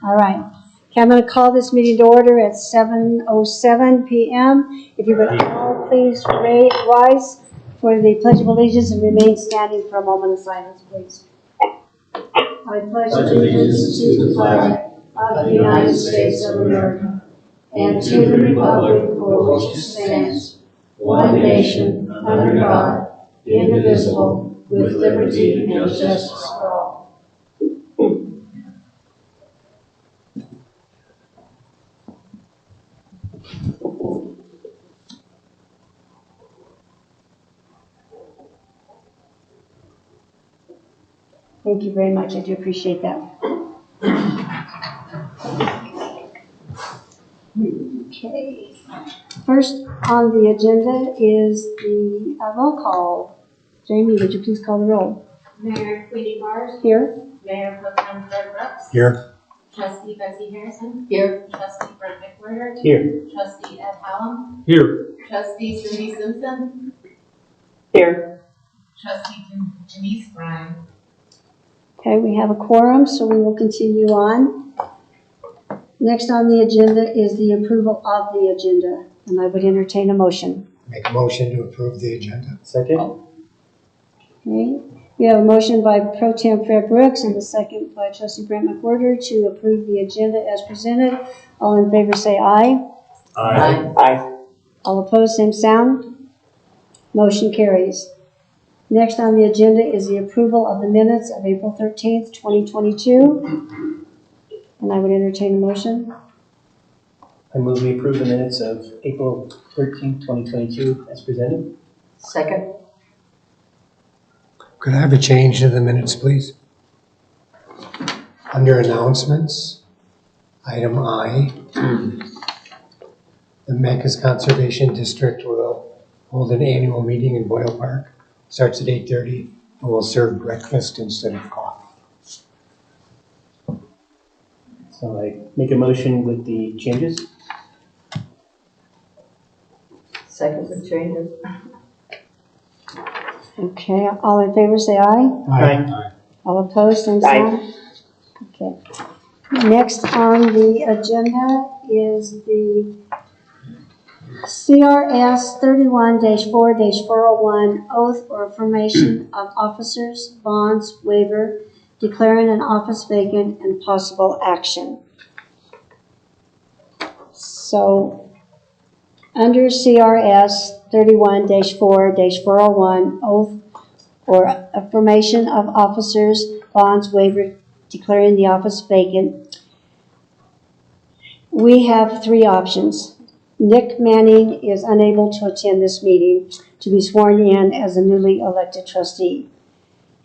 All right. Okay, I'm going to call this meeting to order at 7:07 p.m. If you would all please rise for the Pledge of Allegiance and remain standing for a moment of silence, please. I pledge allegiance to the flag of the United States of America and to the republic for which it stands, one nation, under God, indivisible, with liberty and justice for all. Thank you very much. I do appreciate that. Okay. First on the agenda is the roll call. Jamie, would you please call the roll? Mayor Queenie Mars. Here. Mayor Pro Tem Fred Brooks. Here. Trustee Betsy Harrison. Here. Trustee Brent McWhirter. Here. Trustee Ed Hallam. Here. Trustee Cindy Simpson. Here. Trustee Janice Bryan. Okay, we have a quorum, so we will continue on. Next on the agenda is the approval of the agenda, and I would entertain a motion. Make a motion to approve the agenda. Second. Okay, we have a motion by Pro Tem Fred Brooks and a second by Trustee Brent McWhirter to approve the agenda as presented. All in favor say aye. Aye. Aye. All opposed, same sound. Motion carries. Next on the agenda is the approval of the minutes of April 13th, 2022. And I would entertain a motion. I move we approve the minutes of April 13th, 2022 as presented. Second. Could I have a change to the minutes, please? Under announcements, item I, the Mancos Conservation District will hold an annual meeting in Boyle Park. Starts at 8:30 and will serve breakfast instead of coffee. So I make a motion with the changes. Second with changes. Okay, all in favor say aye. Aye. All opposed, same sign. Okay. Next on the agenda is the CRS 31-4-401 Oath or Affirmation of Officers, Bonds, Waiver, Declaring an Office Vacant, and Possible Action. So, under CRS 31-4-401 Oath or Affirmation of Officers, Bonds, Waiver, Declaring the Office Vacant, we have three options. Nick Manning is unable to attend this meeting to be sworn in as a newly elected trustee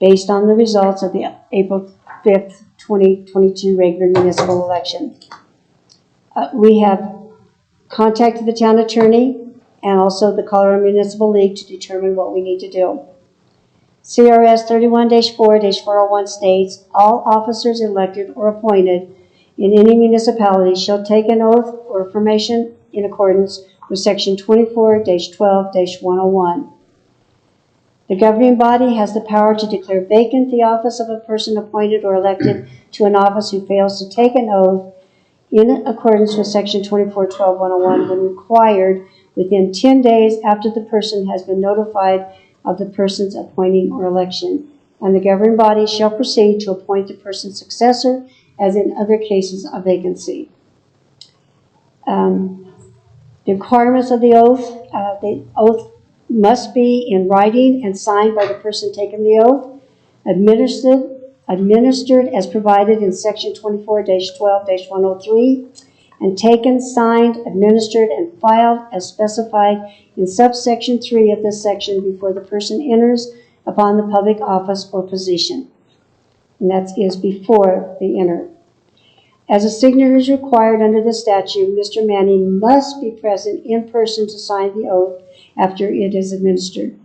based on the results of the April 5th, 2022 regular municipal election. We have contacted the town attorney and also the Colorado Municipal League to determine what we need to do. CRS 31-4-401 states, all officers elected or appointed in any municipality shall take an oath or affirmation in accordance with Section 24-12-101. The governing body has the power to declare vacant the office of a person appointed or elected to an office who fails to take an oath in accordance with Section 24-12-101 when required within 10 days after the person has been notified of the person's appointing or election. And the governing body shall proceed to appoint the person's successor as in other cases of vacancy. The requirements of the oath must be in writing and signed by the person taking the oath, administered as provided in Section 24-12-103, and taken, signed, administered, and filed as specified in subsection 3 of this section before the person enters upon the public office or position. And that is before they enter. As a signature is required under the statute, Mr. Manning must be present in person to sign the oath after it is administered.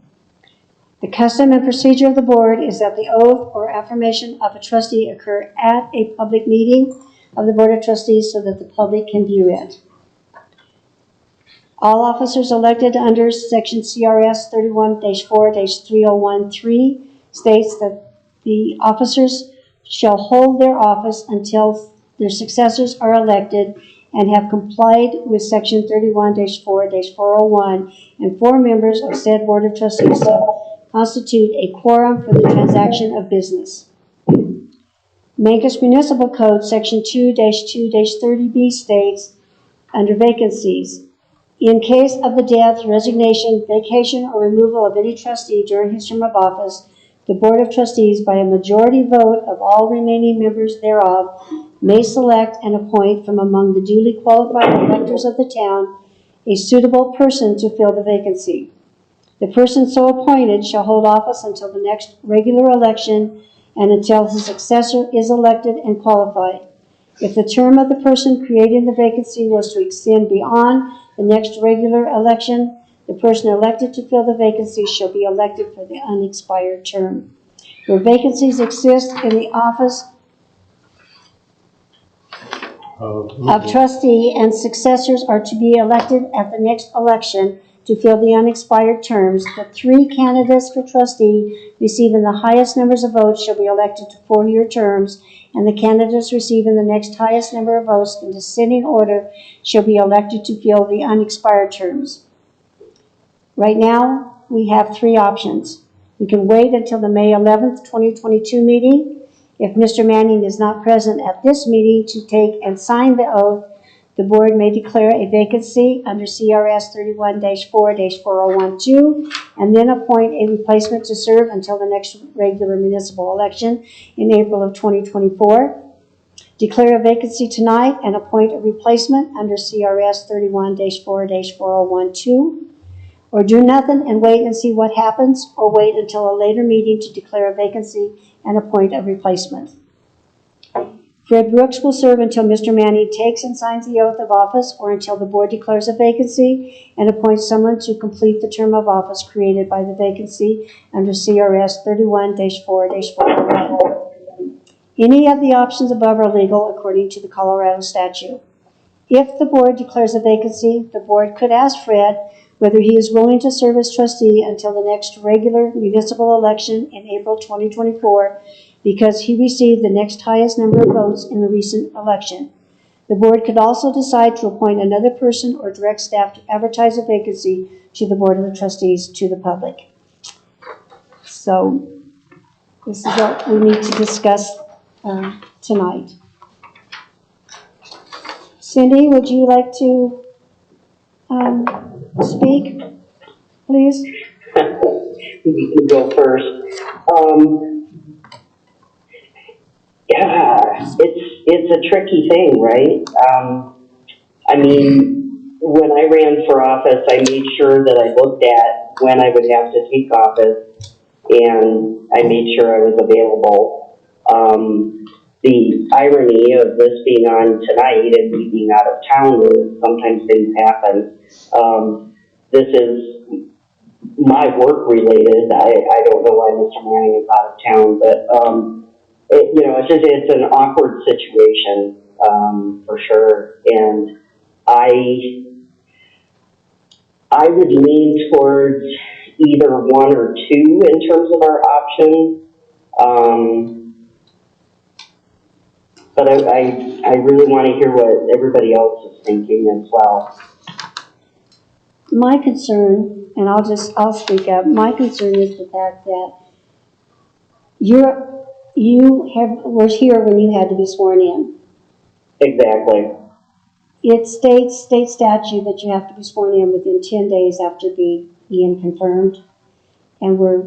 The custom and procedure of the board is that the oath or affirmation of a trustee occur at a public meeting of the Board of Trustees so that the public can view it. All officers elected under Section CRS 31-4-3013 states that the officers shall hold their office until their successors are elected and have complied with section 31-4-401, and 4 members of said Board of Trustees constitute a quorum for the transaction of business. Mancos Municipal Code, section 2-2-30B states, under vacancies, in case of the death, resignation, vacation, or removal of any trustee during his term of office, the Board of Trustees, by a majority vote of all remaining members thereof, may select and appoint from among the duly qualified electors of the town a suitable person to fill the vacancy. The person so appointed shall hold office until the next regular election and until his successor is elected and qualified. If the term of the person creating the vacancy was to extend beyond the next regular election, the person elected to fill the vacancy shall be elected for the unexpired term. Where vacancies exist in the office of trustee and successors are to be elected at the next election to fill the unexpired terms, the 3 candidates for trustee receiving the highest numbers of votes shall be elected to 4-year terms, and the candidates receiving the next highest number of votes in descending order shall be elected to fill the unexpired terms. Right now, we have 3 options. We can wait until the May 11th, 2022 meeting. If Mr. Manning is not present at this meeting to take and sign the oath, the board may declare a vacancy under CRS 31-4-4012 and then appoint a replacement to serve until the next regular municipal election in April of 2024. Declare a vacancy tonight and appoint a replacement under CRS 31-4-4012. Or do nothing and wait and see what happens, or wait until a later meeting to declare a vacancy and appoint a replacement. Fred Brooks will serve until Mr. Manning takes and signs the oath of office, or until the board declares a vacancy and appoints someone to complete the term of office created by the vacancy under CRS 31-4-401. Any of the options above are legal according to the Colorado statute. If the board declares a vacancy, the board could ask Fred whether he is willing to serve as trustee until the next regular municipal election in April 2024 because he received the next highest number of votes in the recent election. The board could also decide to appoint another person or direct staff to advertise a vacancy to the Board of the Trustees to the public. So this is what we need to discuss tonight. Cindy, would you like to speak, please? You can go first. Yeah, it's a tricky thing, right? I mean, when I ran for office, I made sure that I looked at when I would have to take office, and I made sure I was available. The irony of this being on tonight and me being out of town is sometimes things happen. This is my work related. I don't know why Mr. Manning is out of town, but it's an awkward situation for sure. And I would lean towards either 1 or 2 in terms of our options. But I really want to hear what everybody else is thinking as well. My concern, and I'll speak up, my concern is the fact that you were here when you had to be sworn in. Exactly. It states state statute that you have to be sworn in within 10 days after being confirmed. And we're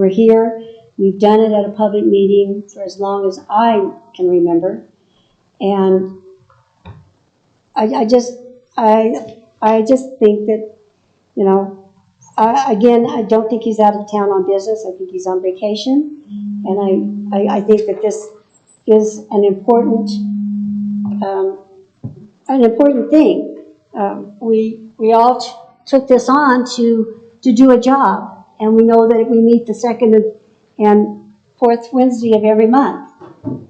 here. We've done it at a public meeting for as long as I can remember. And I just think that, again, I don't think he's out of town on business. I think he's on vacation. And I think that this is an important thing. We all took this on to do a job. And we know that we meet the second and fourth Wednesday of every month.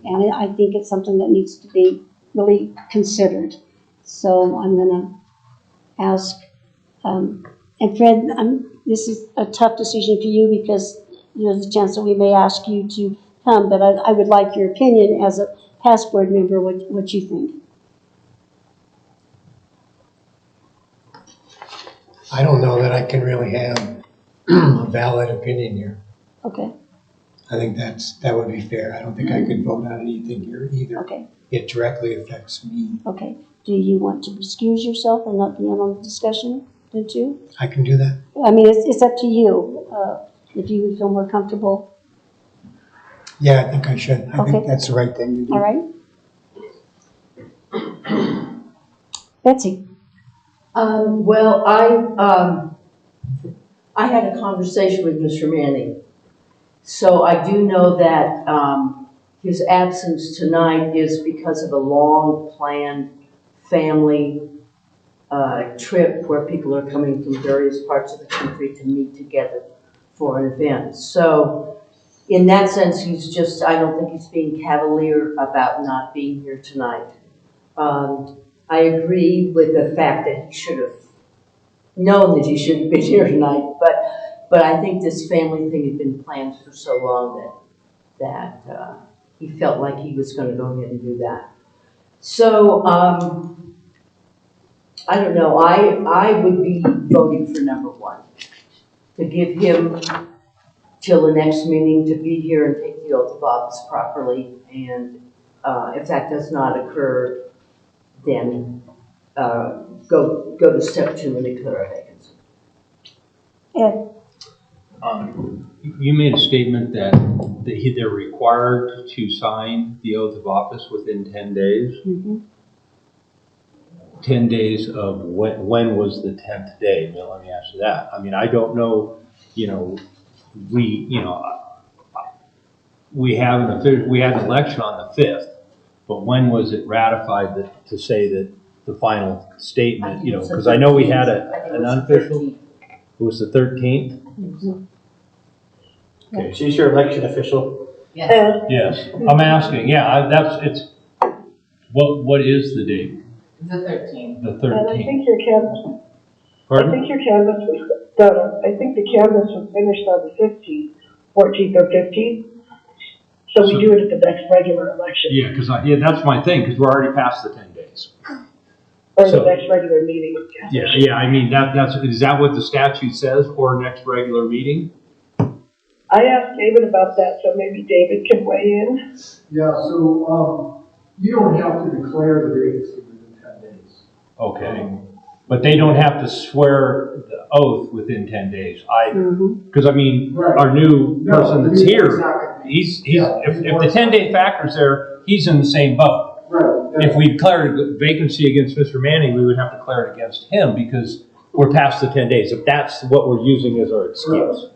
And I think it's something that needs to be really considered. So I'm going to ask, and Fred, this is a tough decision for you because there's a chance that we may ask you to come, but I would like your opinion as past board member, what you think. I don't know that I can really have a valid opinion here. Okay, I think that would be fair. I don't think I could vote on anything here either. okay, It directly affects me. okay. Do you want to excuse yourself and not be in on the discussion, don't you? I can do that. I mean, it's up to you, if you would feel more comfortable, Yeah, I think I should. I Okay. think that's the right thing to do. all right? Betsy? Well, I had a conversation with Mr. Manning. So I do know that, his absence tonight is because of a long-planned family, trip where people are coming from various parts of the country to meet together for an event. So in that sense, I don't think he's being cavalier about not being here tonight. I agree with the fact that he should have known that he should have been here tonight, but I think this family thing had been planned for so long that he felt like he was going to go ahead and do that. So I don't know. I would be voting for number one, to give him till the next meeting to be here and take the oath of office properly, and if that does not occur, then go to step 2 and declare a vacancy. Ed? You made a statement that they're required to sign the oath of office within 10 days. Mhm. 10 days of when was the 10th day? Well, let me ask you that. I mean, I don't know, we had an election on the 5th, but when was it ratified to say that the final statement, because I know we had an unofficial, it was the 13th? Okay. She's your election official. Yes. Yes, I'm asking, what is the date? The 13th. The And I 13th? think your canvas, I Pardon? think your canvas was done, I think the canvas was finished on the 15th, 14th or 15th. So we do it at the next regular election, Yeah, because that's my thing, because we're already past the 10 days. or so- the next regular meeting. Yeah, I mean, is that what the statute says, or next regular meeting? I asked David about that, so maybe David can weigh in. Yeah, so, you don't have to declare the vacancy within 10 days. Okay, but they don't have to swear the oath within 10 days either. Because, I mean, Right. our new No, person the that's new here, one's not gonna be- if Yeah, the 10-day factor's there, he's in the same boat. Right. If we declared a vacancy against Mr. Manning, we would have to declare it against him because we're past the 10 days, if that's what we're using as our excuse.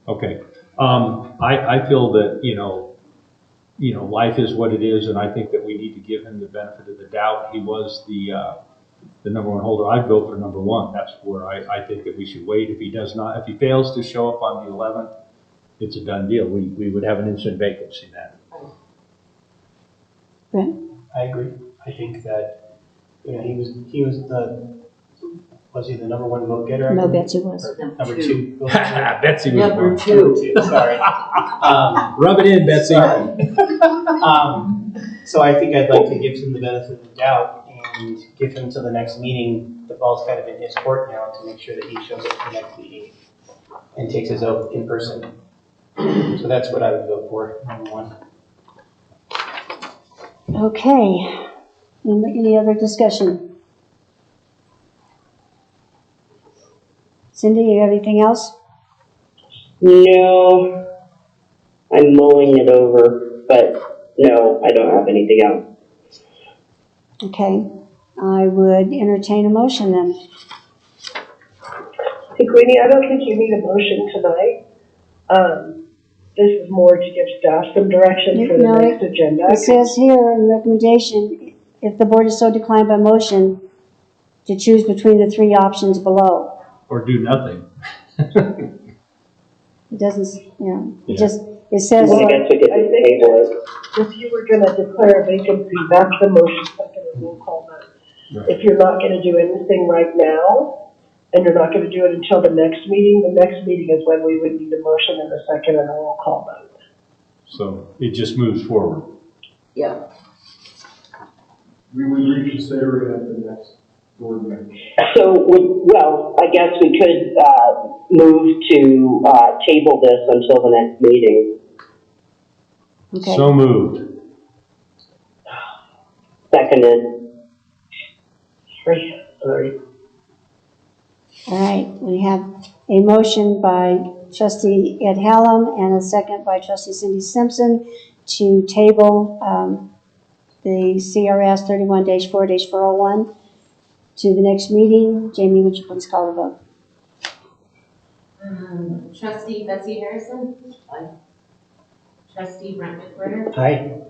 Okay, I feel that, life is what it is, and I think that we need to give him the benefit of the doubt. He was the number one holder. I'd vote for number one. That's where I think that we should wait. If he fails to show up on the 11th, it's a done deal. We would have an instant vacancy then. Brent? I agree. I think that, he was he the number one vote getter? No, Betsy was. Or number 2 vote getter? Betsy was Number one. two. Number 2, sorry. Rub it in, Betsy. So I think I'd like to give him the benefit of the doubt and give him till the next meeting. The ball's kind of in his court now to make sure that he shows up for the next meeting and takes his oath in person. So that's what I would vote for, number 1. Okay. Any other discussion? Cindy, you have anything else? No, I'm mulling it over, but no, I don't have anything else. Okay. I would entertain a motion then. Hey, Queenie, I don't think you need a motion tonight. This is more to give staff some direction for the No, next agenda. It says here in the recommendation, if the board is so declined by motion, to choose between the 3 options below. Or do nothing. It doesn't, Yeah. it says, I guess we could I just think table it. if you were gonna declare a vacancy, that's the motion, second and roll call vote. Right. If you're not gonna do anything right now, and you're not gonna do it until the next meeting is when we would need a motion and a second and a roll call vote. So it just moves forward. We would reconsider it at the next board meeting. So, well, I guess we could, move to, table this until the next meeting. Okay. So moved. Seconded. Sorry. All right, we have a motion by trustee Ed Hallam and a second by trustee Cindy Simpson to table the CRS 31-4-401 to the next meeting. Jamie, would you please call the vote? Trustee Betsy Harrison? Aye. Trustee Brent McGregor? Aye.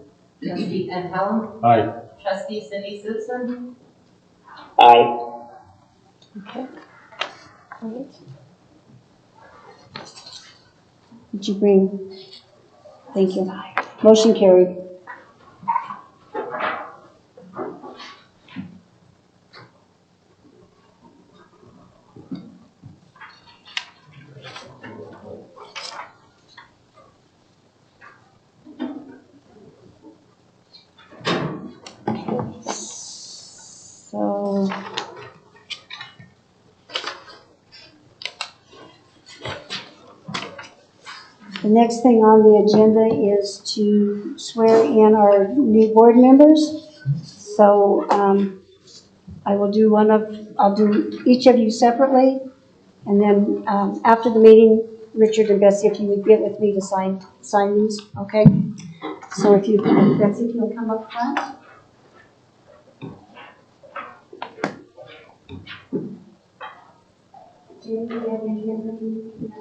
Trustee Ed Hallam? Aye. Trustee Cindy Simpson? Aye. Okay. All right. Did you bring? Thank you. Motion carried. So, the next thing on the agenda is to swear in our new board members. So, I'll do each of you separately. And then, after the meeting, Richard and Betsy, if you would get with me to sign these, okay? So if Betsy, if you'll come up front. Jamie, do you have your hand with you?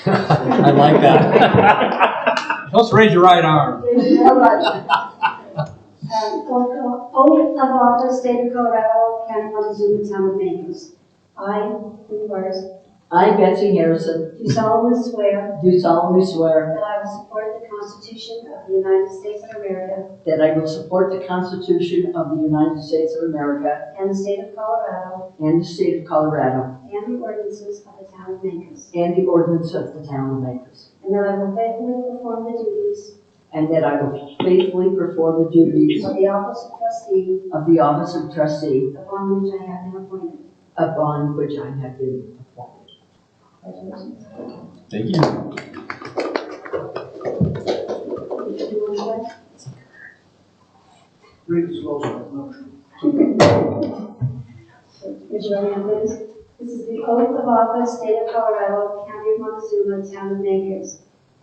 I like that. Let's raise your right arm. Oath of office, state of Colorado, County of Montezuma, town of Mancos. I, who was, I, Betsy Harrison, do solemnly swear do solemnly swear that I will support the Constitution of the United States of America that I will support the Constitution of the United States of America and the state of Colorado and the state of Colorado and the ordinances of the town of Mancos, and the ordinance of the town of Mancos, and that I will faithfully perform the duties and that I will faithfully perform the duties of the office of trustee of the office of trustee upon which I have been appointed. upon which I have been appointed. Congratulations. Thank you. Did you want to Read it slowly. Raise your hand, please. This is the oath of office, state of Colorado, county of Montezuma, town of Mancos.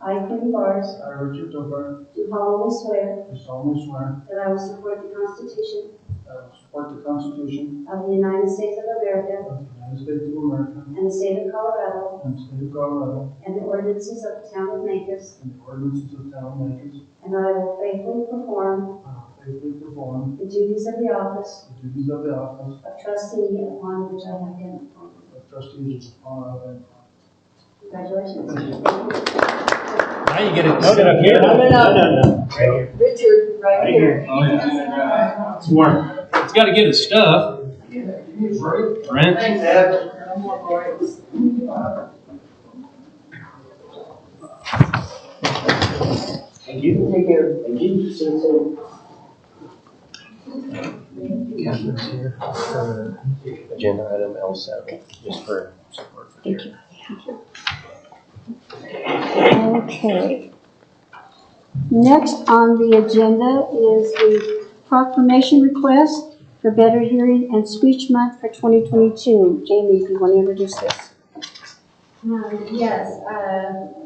I, Quinn Bars, I, Richard Dover, do solemnly swear do solemnly swear that I will support the Constitution that I will support the Constitution of the United States of America of the United States of America and the state of Colorado and the state of Colorado and the ordinances of the town of Mancos, and the ordinances of the town of Mancos. and that I will faithfully perform I will faithfully perform the duties of the office the duties of the office of trustee upon which I have been appointed. of trustee upon our event. Congratulations. Now you get it. No, here. No. Right here. Richard, right here. Oh, yeah. It's warm. It's got to get his stuff. Brent. Thank you. Take care. Thank you. See you soon. Catherine's here for agenda item L7, just for support. Thank you. Okay. Next on the agenda is the proclamation request for Better Hearing and Speech Month for 2022. Jamie, if you want to introduce this. Yes,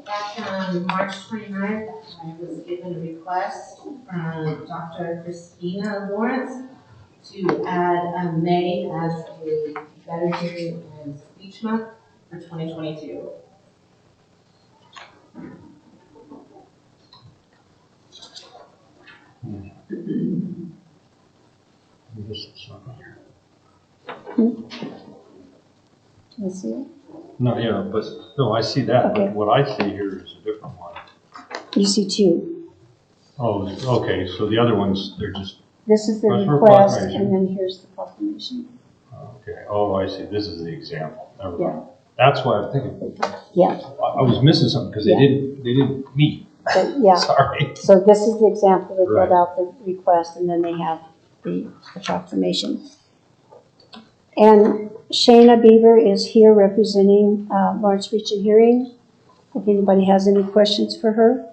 back on March 29th, I was given a request from Dr. Christina Lawrence to add May as a Better Hearing and Speech Month for 2022. Let's see it. No, yeah, but, no, I see that, Okay. but what I see here is a different one. You see two. Oh, okay, so the other ones, they're just This is the That's for request, proclamation. and then here's the proclamation. Okay, oh, I see, this is the example, never Yeah. mind. That's why I'm thinking, Yeah, I was missing something, because they Yeah. didn't meet. but, yeah. Sorry. So this is the example, they Right. filled out the request, and then they have the proclamation. And Shayna Beaver is here representing Lawrence Speech and Hearing, if anybody has any questions for her.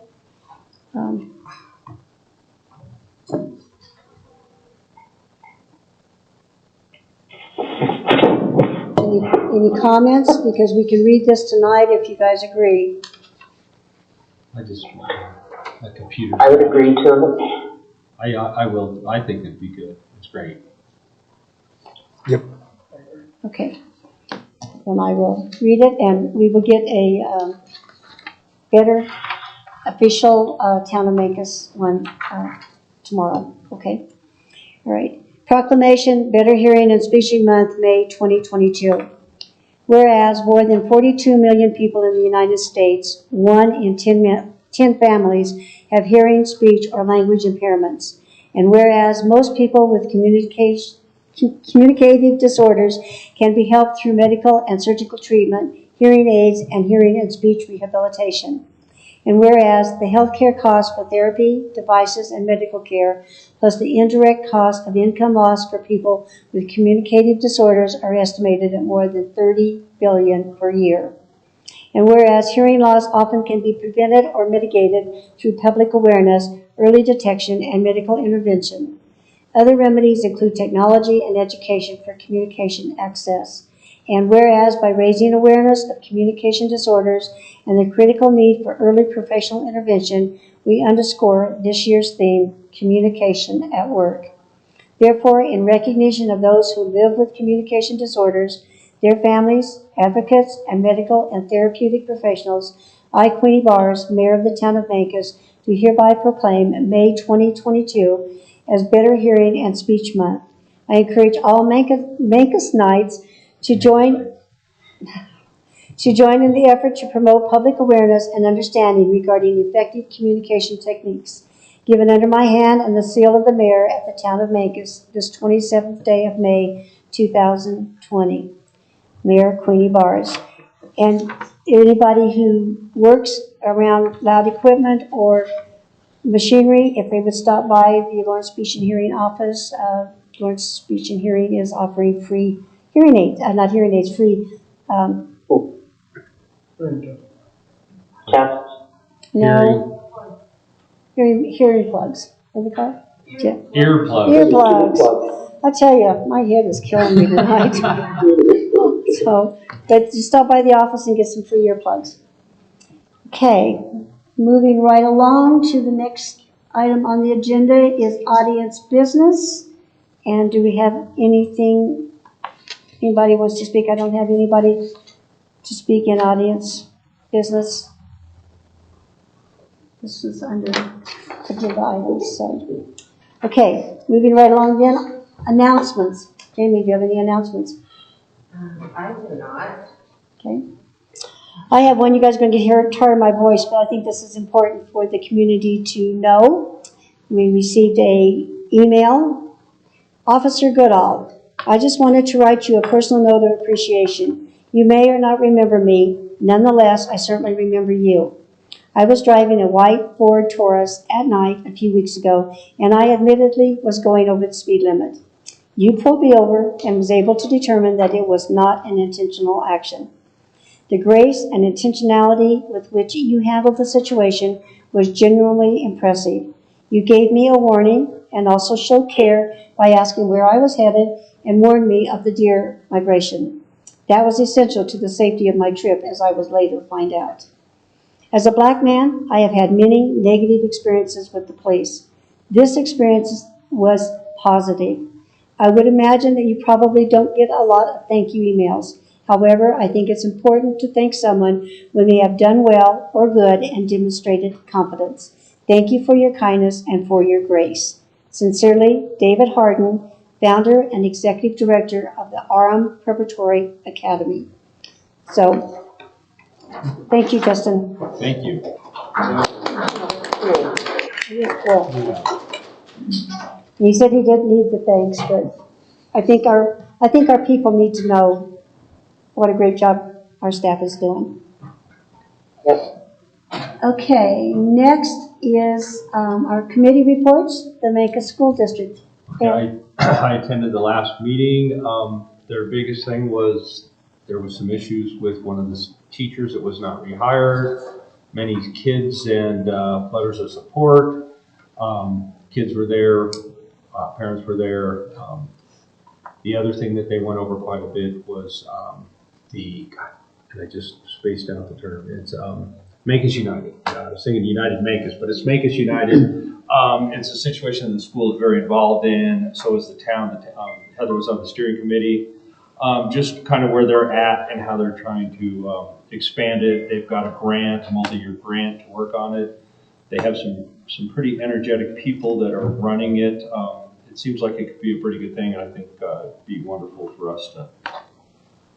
Any comments? Because we can read this tonight if you guys agree. The computer. I would agree to it. I will, I think it'd be good, it's great. Yep. Okay. Then I will read it, and we will get a better official Town of Mancos one tomorrow, okay? All right. Proclamation, Better Hearing and Speech Month, May 2022. Whereas more than 42 million people in the United States, 1 in 10 families, have hearing, speech, or language impairments. And whereas most people with communicative disorders can be helped through medical and surgical treatment, hearing aids, and hearing and speech rehabilitation. And whereas the healthcare costs for therapy, devices, and medical care, plus the indirect cost of income loss for people with communicative disorders, are estimated at more than $30 billion per year. And whereas hearing loss often can be prevented or mitigated through public awareness, early detection, and medical intervention. Other remedies include technology and education for communication access. And whereas by raising awareness of communication disorders and the critical need for early professional intervention, we underscore this year's theme, Communication at Work. Therefore, in recognition of those who live with communication disorders, their families, advocates, and medical and therapeutic professionals, I, Queenie Bars, Mayor of the Town of Mancos, do hereby proclaim May 2022 as Better Hearing and Speech Month. I encourage all Mancos Knights to join in the effort to promote public awareness and understanding regarding effective communication techniques. Given under my hand and the seal of the mayor at the Town of Mancos this 27th day of May 2020. Mayor Queenie Bars. And anybody who works around loud equipment or machinery, if they would stop by the Lawrence Speech and Hearing office, Lawrence Speech and Hearing is offering free hearing aids, not hearing aids, free, Test. no, hearing plugs. What are they called? Yeah. Earplugs. Earplugs. I tell you, my head is killing me tonight. So, but just stop by the office and get some free earplugs. Okay, moving right along to the next item on the agenda is audience business. And do we have anything, anybody wants to speak? I don't have anybody to speak in audience business. This is under agenda items, so. Okay, moving right along then, announcements. Jamie, do you have any announcements? I do not. Okay. I have one. You guys are going to get tired of my voice, but I think this is important for the community to know. We received a email. Officer Goodall, I just wanted to write you a personal note of appreciation. You may or not remember me. Nonetheless, I certainly remember you. I was driving a white Ford Taurus at night a few weeks ago, and I admittedly was going over the speed limit. You pulled me over and was able to determine that it was not an intentional action. The grace and intentionality with which you handled the situation was genuinely impressive. You gave me a warning and also showed care by asking where I was headed and warned me of the deer migration. That was essential to the safety of my trip, as I would later find out. As a black man, I have had many negative experiences with the police. This experience was positive. I would imagine that you probably don't get a lot of thank you emails. However, I think it's important to thank someone when they have done well or good and demonstrated competence. Thank you for your kindness and for your grace. Sincerely, David Harden, founder and executive director of the Aram Preparatory Academy. So, thank you, Justin. Thank you. You're cool. And he said he didn't need the thanks, but I think our people need to know what a great job our staff is doing. Yep. Okay, next is our committee reports, the Mancos School District. Okay, I attended the last meeting. Their biggest thing was there was some issues with one of the teachers that was not rehired. Many kids and letters of support. Kids were there, parents were there. The other thing that they went over quite a bit was and I just spaced out the term. It's Mancos United. I was thinking United Mancos, but it's Mancos United. It's a situation the school is very involved in. So is the town. Heather was on the steering committee. Just kind of where they're at and how they're trying to expand it. They've got a grant, a multi-year grant to work on it. They have some pretty energetic people that are running it. It seems like it could be a pretty good thing, and I think it'd be wonderful for us to,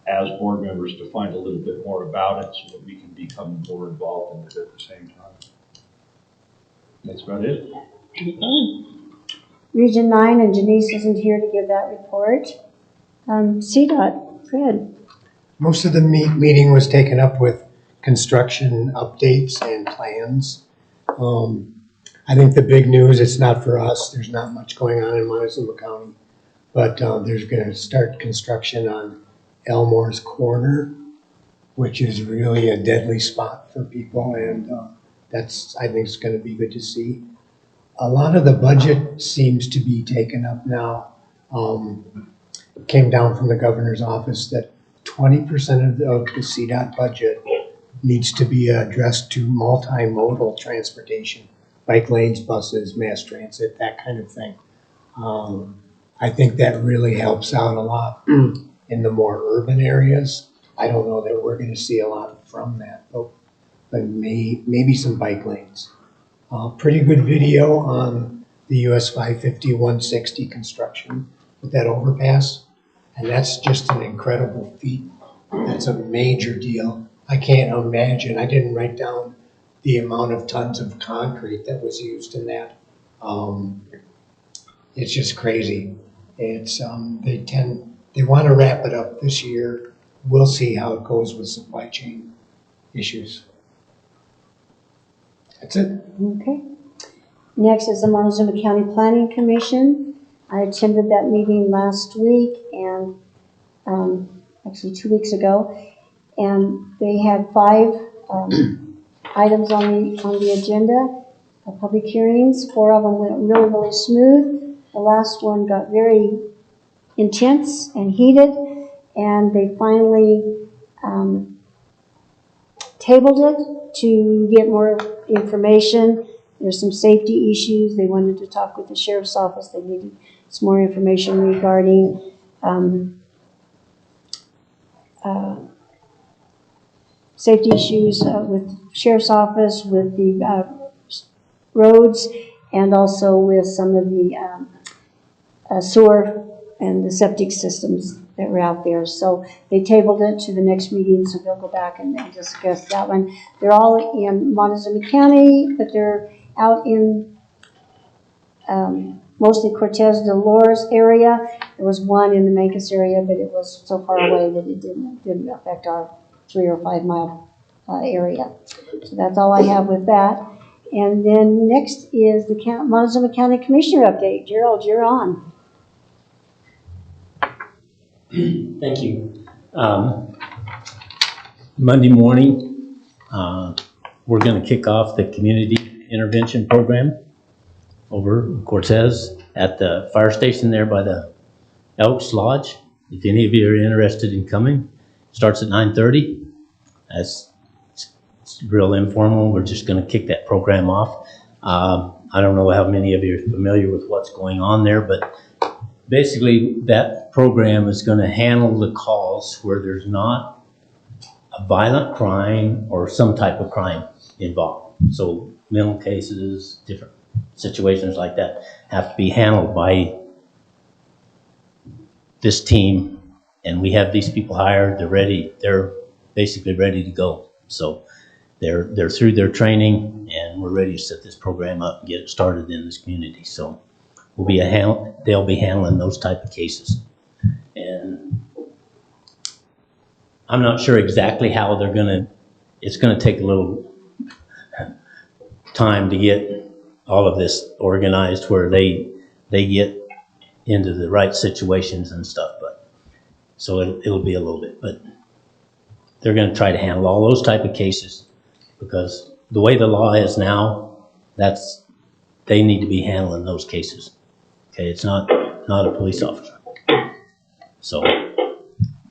as board members, to find a little bit more about it so that we can become more involved in it at the same time. That's about it. Region 9, and Janice isn't here to give that report. CDOT, Fred. Most of the meeting was taken up with construction updates and plans. I think the big news, it's not for us, there's not much going on in Montezuma County, but there's gonna start construction on Elmore's Corner, which is really a deadly spot for people, and I think it's gonna be good to see. A lot of the budget seems to be taken up now. Came down from the governor's office that 20% of the CDOT budget needs to be addressed to multimodal transportation, bike lanes, buses, mass transit, that kind of thing. I think that really helps out a lot in the more urban areas. I don't know that we're gonna see a lot from that, but maybe some bike lanes. Pretty good video on the US 550 160 construction with that overpass. And that's just an incredible feat. That's a major deal. I can't imagine, I didn't write down the amount of tons of concrete that was used in that. It's just crazy. It's, they want to wrap it up this year. We'll see how it goes with supply chain issues. That's it. Okay. Next is the Montezuma County Planning Commission. I attended that meeting last week and actually 2 weeks ago, and they had 5 items on the agenda, public hearings. 4 of them went really, really smooth. The last one got very intense and heated, and they finally tabled it to get more information. There's some safety issues. They wanted to talk with the sheriff's office. They needed some more information regarding safety issues with sheriff's office, with the roads, and also with some of the sewer and the septic systems that were out there. So they tabled it to the next meeting, so they'll go back and discuss that one. They're all in Montezuma County, but they're out in mostly Cortez de Lourdes area. There was one in the Mancos area, but it was so far away that it didn't affect our 3 or 5 mile area. So that's all I have with that. And then next is the Montezuma County Commissioner update. Gerald, you're on. Thank you. Monday morning, we're going to kick off the community intervention program over in Cortez at the fire station there by the Elks Lodge. If any of you are interested in coming, starts at 9:30. It's real informal. We're just going to kick that program off. I don't know how many of you are familiar with what's going on there, but basically that program is going to handle the calls where there's not a violent crime or some type of crime involved. So mental cases, different situations like that have to be handled by this team, and we have these people hired. They're ready. They're basically ready to go. So they're through their training, and we're ready to set this program up and get it started in this community. So they'll be handling those type of cases. And I'm not sure exactly how it's gonna take a little time to get all of this organized where they get into the right situations and stuff, but, so it'll be a little bit, but they're gonna try to handle all those type of cases, because the way the law is now, they need to be handling those cases. Okay, it's not a police officer. So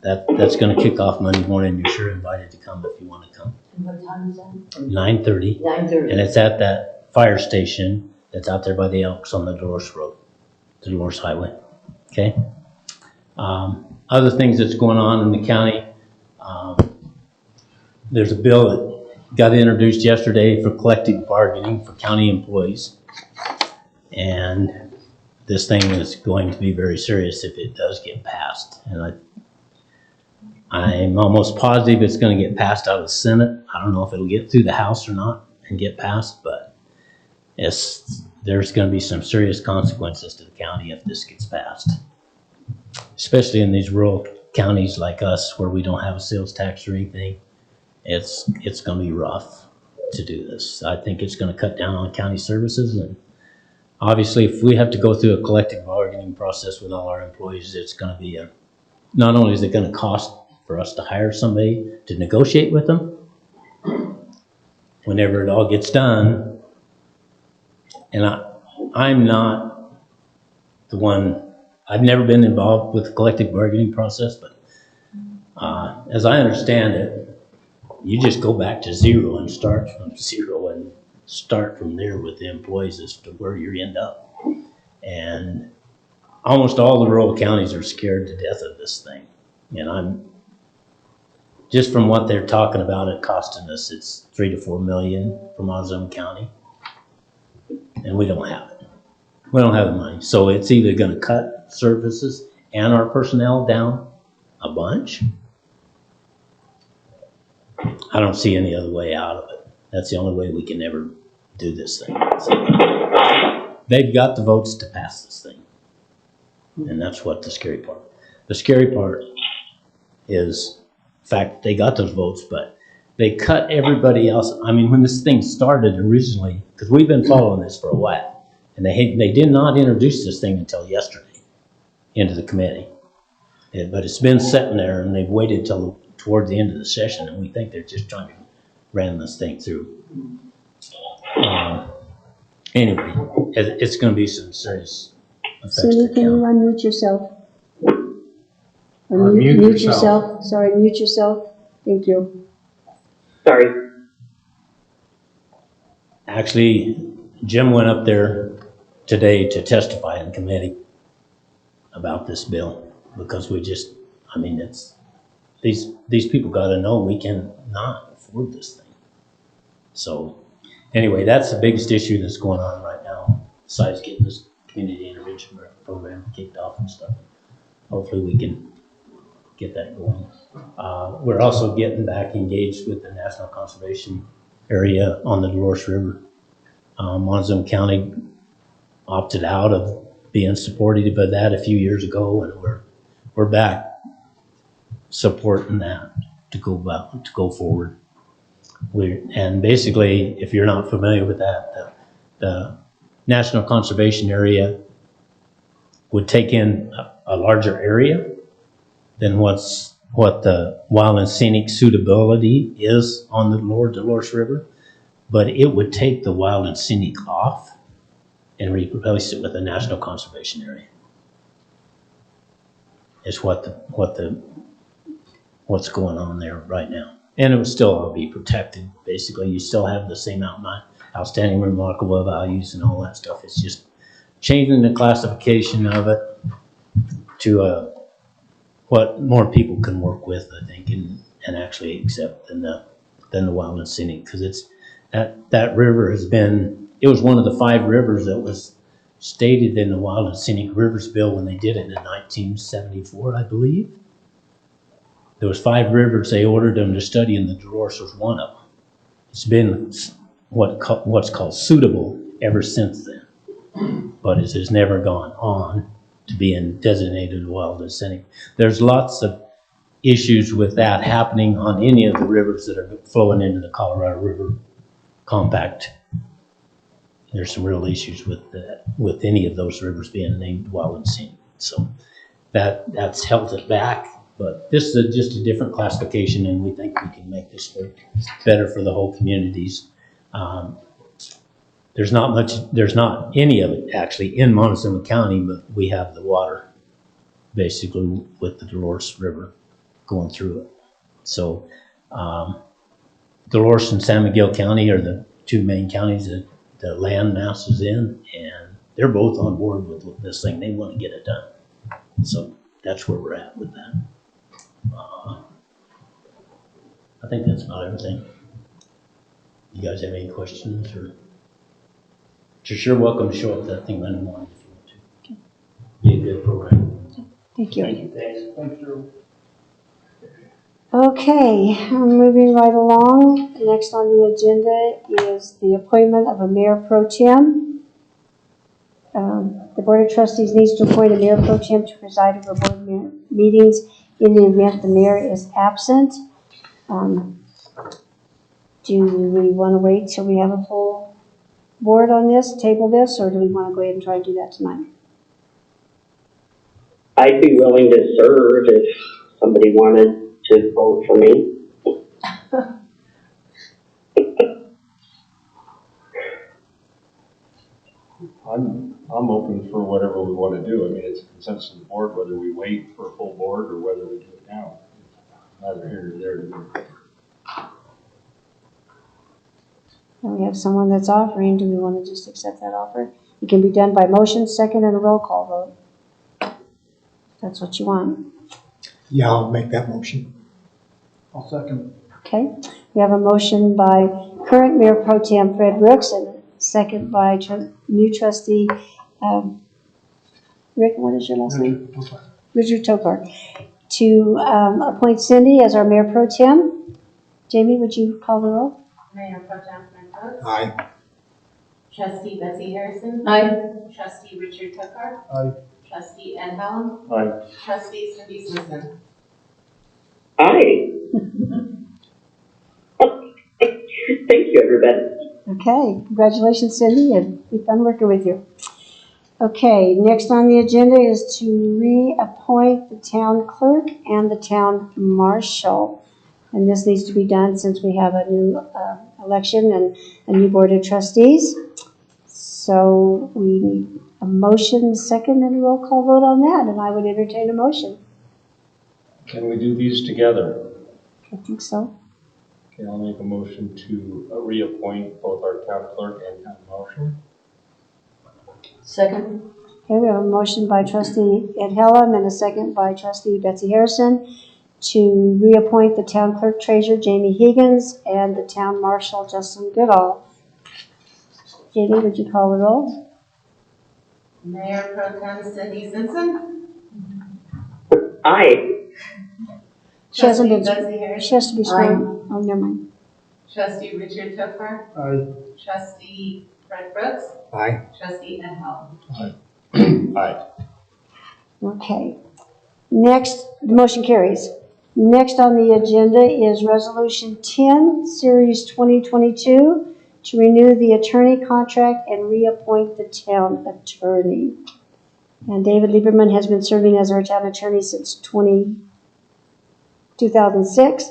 that's gonna kick off Monday morning. You're sure invited to come if you wanna come. And what time is that? 9:30, 9:30. and it's at that fire station that's out there by the Elks on the Dolores Road, the Dolores Highway, okay? Other things that's going on in the county, there's a bill that got introduced yesterday for collective bargaining for county employees. And this thing is going to be very serious if it does get passed. And I'm almost positive it's going to get passed out of the Senate. I don't know if it'll get through the House or not and get passed, but there's going to be some serious consequences to the county if this gets passed. Especially in these rural counties like us where we don't have a sales tax or anything. It's going to be rough to do this. I think it's going to cut down on county services, and obviously if we have to go through a collective bargaining process with all our employees, it's going to be not only is it going to cost for us to hire somebody to negotiate with them, whenever it all gets done, and I'm not the one, I've never been involved with the collective bargaining process, but as I understand it, you just go back to zero and start from zero and start from there with the employees as to where you end up. And almost all the rural counties are scared to death of this thing. And I'm just from what they're talking about it costing us, it's $3 to $4 million from Ozone County. And we don't have it. We don't have the money. So it's either going to cut services and our personnel down a bunch. I don't see any other way out of it. That's the only way we can ever do this thing. So, they've got the votes to pass this thing. And that's what the scary part. The scary part is the fact that they got those votes, but they cut everybody else. I mean, when this thing started originally, because we've been following this for a while, and they did not introduce this thing until yesterday into the committee. But it's been sitting there, and they've waited till toward the end of the session, and we think they're just trying to ram this thing through. Anyway, it's going to be some serious effects to Cindy, the can you county. unmute yourself? Unmute Mute yourself. Sorry, mute yourself. Thank you. Sorry. Actually, Jim went up there today to testify in committee about this bill, because these people got to know we cannot afford this thing. So anyway, that's the biggest issue that's going on right now, besides getting this community intervention program kicked off and stuff. Hopefully we can get that going. We're also getting back engaged with the National Conservation Area on the Dolores River. Monzum County opted out of being supportive of that a few years ago, and we're back supporting that to go forward. And basically, if you're not familiar with that, the National Conservation Area would take in a larger area than what the wild and scenic suitability is on the Lower Dolores River, but it would take the wild and scenic off and replace it with a National Conservation Area. Is what's going on there right now. And it would still all be protected. Basically, you still have the same outstanding remarkable values and all that stuff. It's just changing the classification of it to what more people can work with, I think, and actually accept than the wild and scenic, because it's that river has been, it was one of the 5 rivers that was stated in the Wild and Scenic Rivers Bill when they did it in 1974, I believe. There was 5 rivers they ordered them to study, and the Dolores was one of them. It's been what's called suitable ever since then. but it has never gone on to being designated wilderness anyway. There's lots of issues with that happening on any of the rivers that are flowing into the Colorado River compact. There's some real issues with that, with any of those rivers being named wild and scenic. So that's held it back, but this is just a different classification, and we think we can make this work better for the whole communities. There's not any of it actually in Montezuma County, but we have the water basically with the Dolores River going through it. So Dolores and San Miguel County are the two main counties that the land mass is in, and they're both on board with this thing. They want to get it done. So that's where we're at with that. I think that's about everything. You guys have any questions? Or you're sure welcome to show up to that thing Monday morning if you want to. Okay. Be a good program. Thank you. Thank you. Thanks, Drew. Okay, moving right along. Next on the agenda is the appointment of a mayor pro tem. The Board of Trustees needs to appoint a mayor pro tem to preside over board meetings in the event the mayor is absent. Do we want to wait till we have a full board on this, table this, or do we want to go ahead and try to do that tonight? I'd be willing to serve if somebody wanted to vote for me. I'm open for whatever we want to do. I mean, it's a consensus of the board whether we wait for a full board or whether we do it now. Neither here nor there to me. And we have someone that's offering. Do we want to just accept that offer? It can be done by motion, second, and a roll call vote. That's what you want. Yeah, I'll make that motion. I'll second. Okay. We have a motion by current Mayor Pro Tem Fred Brooks and a second by new trustee, Rick, what is your last name? Richard Tokar. To appoint Cindy as our Mayor Pro Tem. Jamie, would you call the roll? Mayor Pro Tem Mancos. Aye. Trustee Betsy Harrison. Aye. Trustee Richard Tokar. Aye. Trustee Ed Helm. Aye. Trustee Cindy Simpson. Aye. Thank you, everybody. Okay, congratulations, Cindy, and it's been fun working with you. Okay, next on the agenda is to reappoint the town clerk and the town marshal. And this needs to be done since we have a new election and a new board of trustees. So we need a motion, second, and a roll call vote on that, and I would entertain a motion. Can we do these together? I think so. Okay, I'll make a motion to reappoint both our town clerk and town marshal. Second? Okay, we have a motion by trustee Ed Helm and a second by trustee Betsy Harrison to reappoint the town clerk treasurer Jamie Higgins and the town marshal Justin Goodall. Jamie, would you call the roll? Mayor Pro Tem Cindy Simpson. Aye. She hasn't been, Trustee Betsy Harrison. she has to be sworn. Oh, never mind. Trustee Richard Tokar. Aye. Trustee Fred Brooks. Aye. Trustee Ed Helm. Aye. Okay. Next, the motion carries. Next on the agenda is Resolution 10, Series 2022, to renew the attorney contract and reappoint the town attorney. And David Lieberman has been serving as our town attorney since 2006,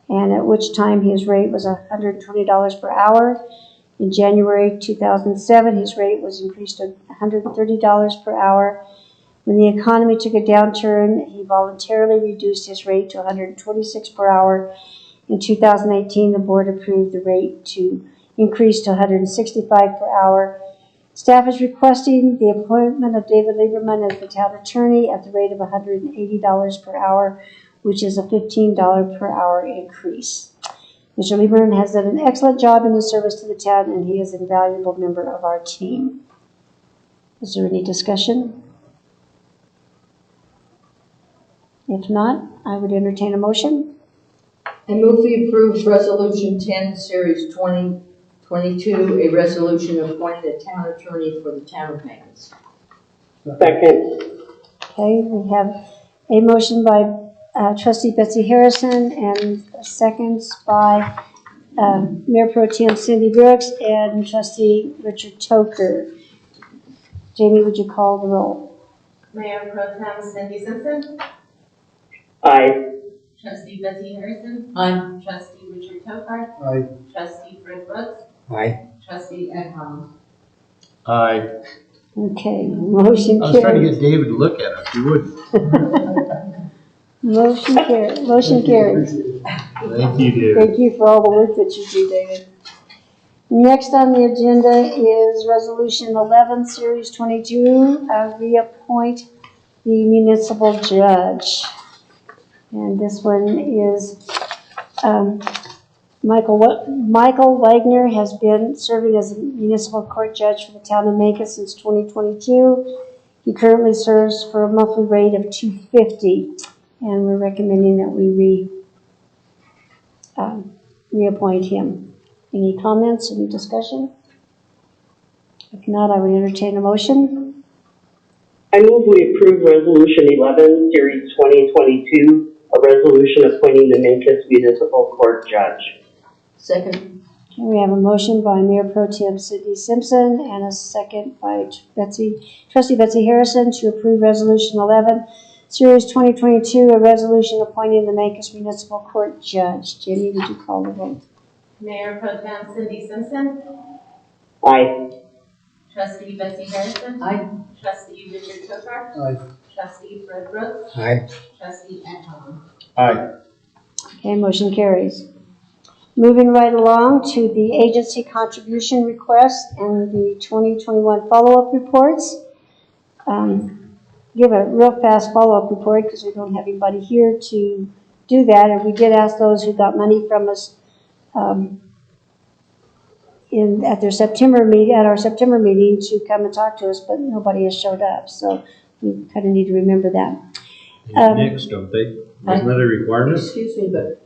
and at which time his rate was $120 per hour. In January 2007, his rate was increased to $130 per hour. When the economy took a downturn, he voluntarily reduced his rate to $126 per hour. In 2018, the board approved the rate to increase to $165 per hour. Staff is requesting the appointment of David Lieberman as the town attorney at the rate of $180 per hour, which is a $15 per hour increase. Mr. Lieberman has done an excellent job in his service to the town, and he is an invaluable member of our team. Is there any discussion? If not, I would entertain a motion. I move we approve Resolution 10, Series 2022, 22, a resolution appointing the town attorney for the town of Mancos. Second. Okay, we have a motion by trustee Betsy Harrison and a second by Mayor Pro Tem Cindy Brooks and trustee Richard Toker. Jamie, would you call the roll? Mayor Pro Tem Cindy Simpson, Aye. trustee Betsy Harrison, Aye. trustee Richard Tokar, Aye. trustee Fred Brooks, Aye. trustee Ed Helm. Aye. Okay, motion I was trying to carries. get David to look at it, he wouldn't. Motion carries. Thank you, David. Thank you for all the work that you do, David. Next on the agenda is Resolution 11, Series 22, reappoint the municipal judge. And this one is Michael Wagner has been serving as a municipal court judge for the town of Mancos since 2022. He currently serves for a monthly rate of $250, and we're recommending that we reappoint him. Any comments, any discussion? If not, I would entertain a motion. I move we approve Resolution 11, Series 2022, a resolution appointing the Mancos Municipal Court Judge. Second. Okay, we have a motion by Mayor Pro Tem Cindy Simpson and a second by trustee Betsy Harrison to approve Resolution 11, Series 2022, a resolution appointing the Mancos Municipal Court Judge. Jamie, would you call the vote? Mayor Pro Tem Cindy Simpson, Aye. trustee Betsy Harrison, Aye. trustee Richard Tokar, Aye. trustee Fred Brooks, Aye. trustee Ed Helm. Aye. Okay, motion carries. Moving right along to the agency contribution request and the 2021 follow-up reports. Give a real fast follow-up report because we don't have anybody here to do that. And we did ask those who got money from us at our September meeting to come and talk to us, but nobody has showed up. So we kind of need to remember that. Next, don't they? Isn't that a requirement? Excuse me, but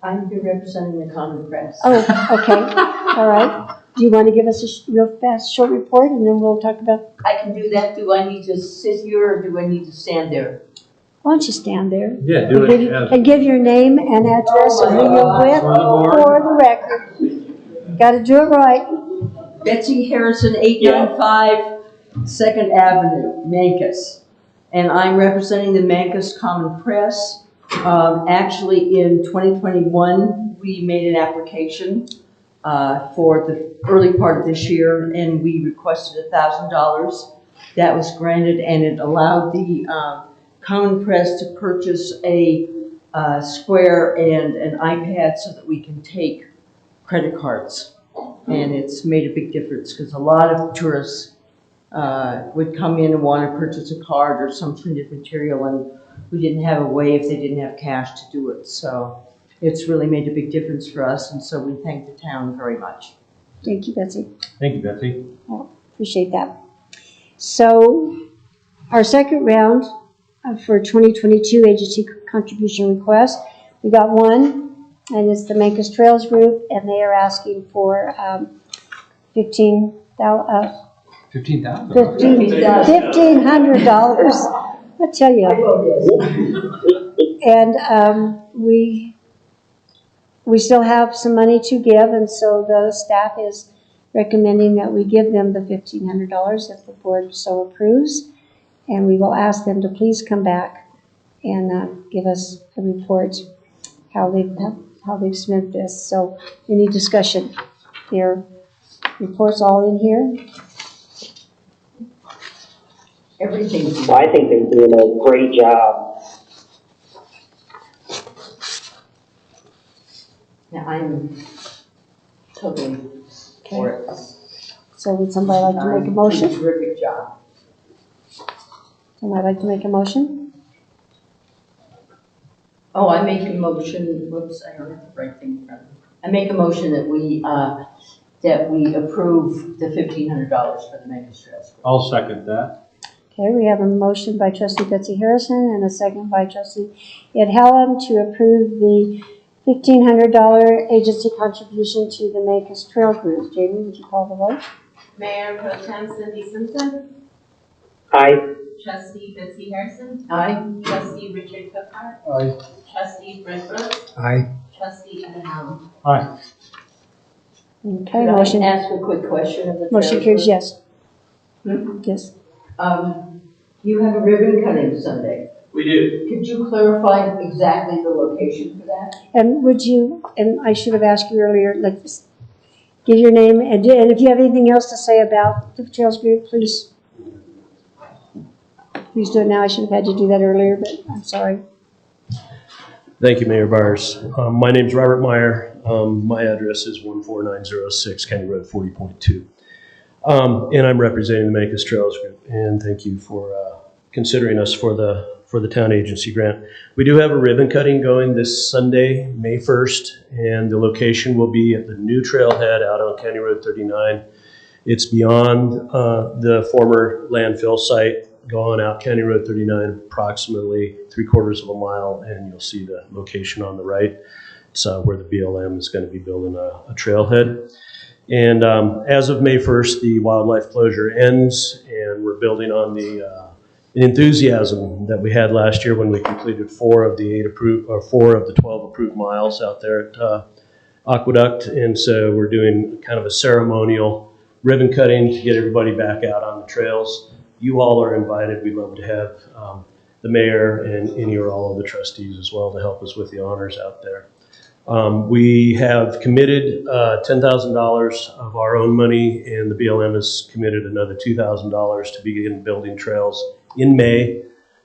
I'm here representing the common press. Oh, okay, all right. Do you want to give us a real fast, short report, and then we'll talk about, I can do that. Do I need to sit here or do I need to stand there? why don't you stand there? Yeah, do And it. give- as- And give your name and address and who you're with For the board. for the record. Got to do it right. Betsy Harrison, 895 2nd Avenue, Mancos. And I'm representing the Mancos Common Press. Actually, in 2021, we made an application for the early part of this year, and we requested $1,000. That was granted, and it allowed the Common Press to purchase a square and an iPad so that we can take credit cards. And it's made a big difference because a lot of tourists would come in and want to purchase a card or some printed material, and we didn't have a way if they didn't have cash to do it. So it's really made a big difference for us, and so we thank the town very much. Thank you, Betsy. Thank you, Betsy. Appreciate that. So our second round for 2022 agency contribution request, we got one, and it's the Mancos Trails Group, and they are asking for $1,500. I tell you. And we still have some money to give, and so the staff is recommending that we give them the $1,500 if the board so approves. And we will ask them to please come back and give us a report how they've spent this. So any discussion? Their reports all in here? Everything's Well, I think they're doing a great job. Now, I'm totally for it. So would somebody like to make a motion? Terrific job. Somebody like to make a motion? Oh, I make a motion, whoops, I don't have the right thing in front of me. I make a motion that we approve the $1,500 for the Mancos Trails Group. I'll second that. Okay, we have a motion by trustee Betsy Harrison and a second by trustee Ed Hallam to approve the $1,500 agency contribution to the Mancos Trail Group. Jamie, would you call the vote? Mayor Pro Tem Cindy Simpson, Aye. Trustee Betsy Harrison, Aye. Trustee Richard Cookhart, Aye. Trustee Fred Brooks, Aye. Trustee Ed Allen. Aye. Okay, Could I motion, ask a quick question of the motion treasurer? carries yes. Hmm? Yes. You have a ribbon cutting Sunday. We do. Could you clarify exactly the location for that? And would you, and I should have asked you earlier, like, give your name, and if you have anything else to say about the Trails Group, please do it now. I should have had you do that earlier, but I'm sorry. Thank you, Mayor Byers. My name's Robert Meyer. My address is 14906 County Road 40.2. And I'm representing the Mancos Trails Group. And thank you for considering us for the town agency grant. We do have a ribbon cutting going this Sunday, May 1st, and the location will be at the new trailhead out on County Road 39. It's beyond the former landfill site, going out County Road 39 approximately 3/4 of a mile, and you'll see the location on the right. It's where the BLM is going to be building a trailhead. And as of May 1st, the wildlife closure ends, and we're building on the enthusiasm that we had last year when we completed 4 of the 12 approved miles out there at Aqueduct. And so we're doing kind of a ceremonial ribbon cutting to get everybody back out on the trails. You all are invited. We'd love to have the mayor and any or all of the trustees as well to help us with the honors out there. We have committed $10,000 of our own money, and the BLM has committed another $2,000 to begin building trails in May.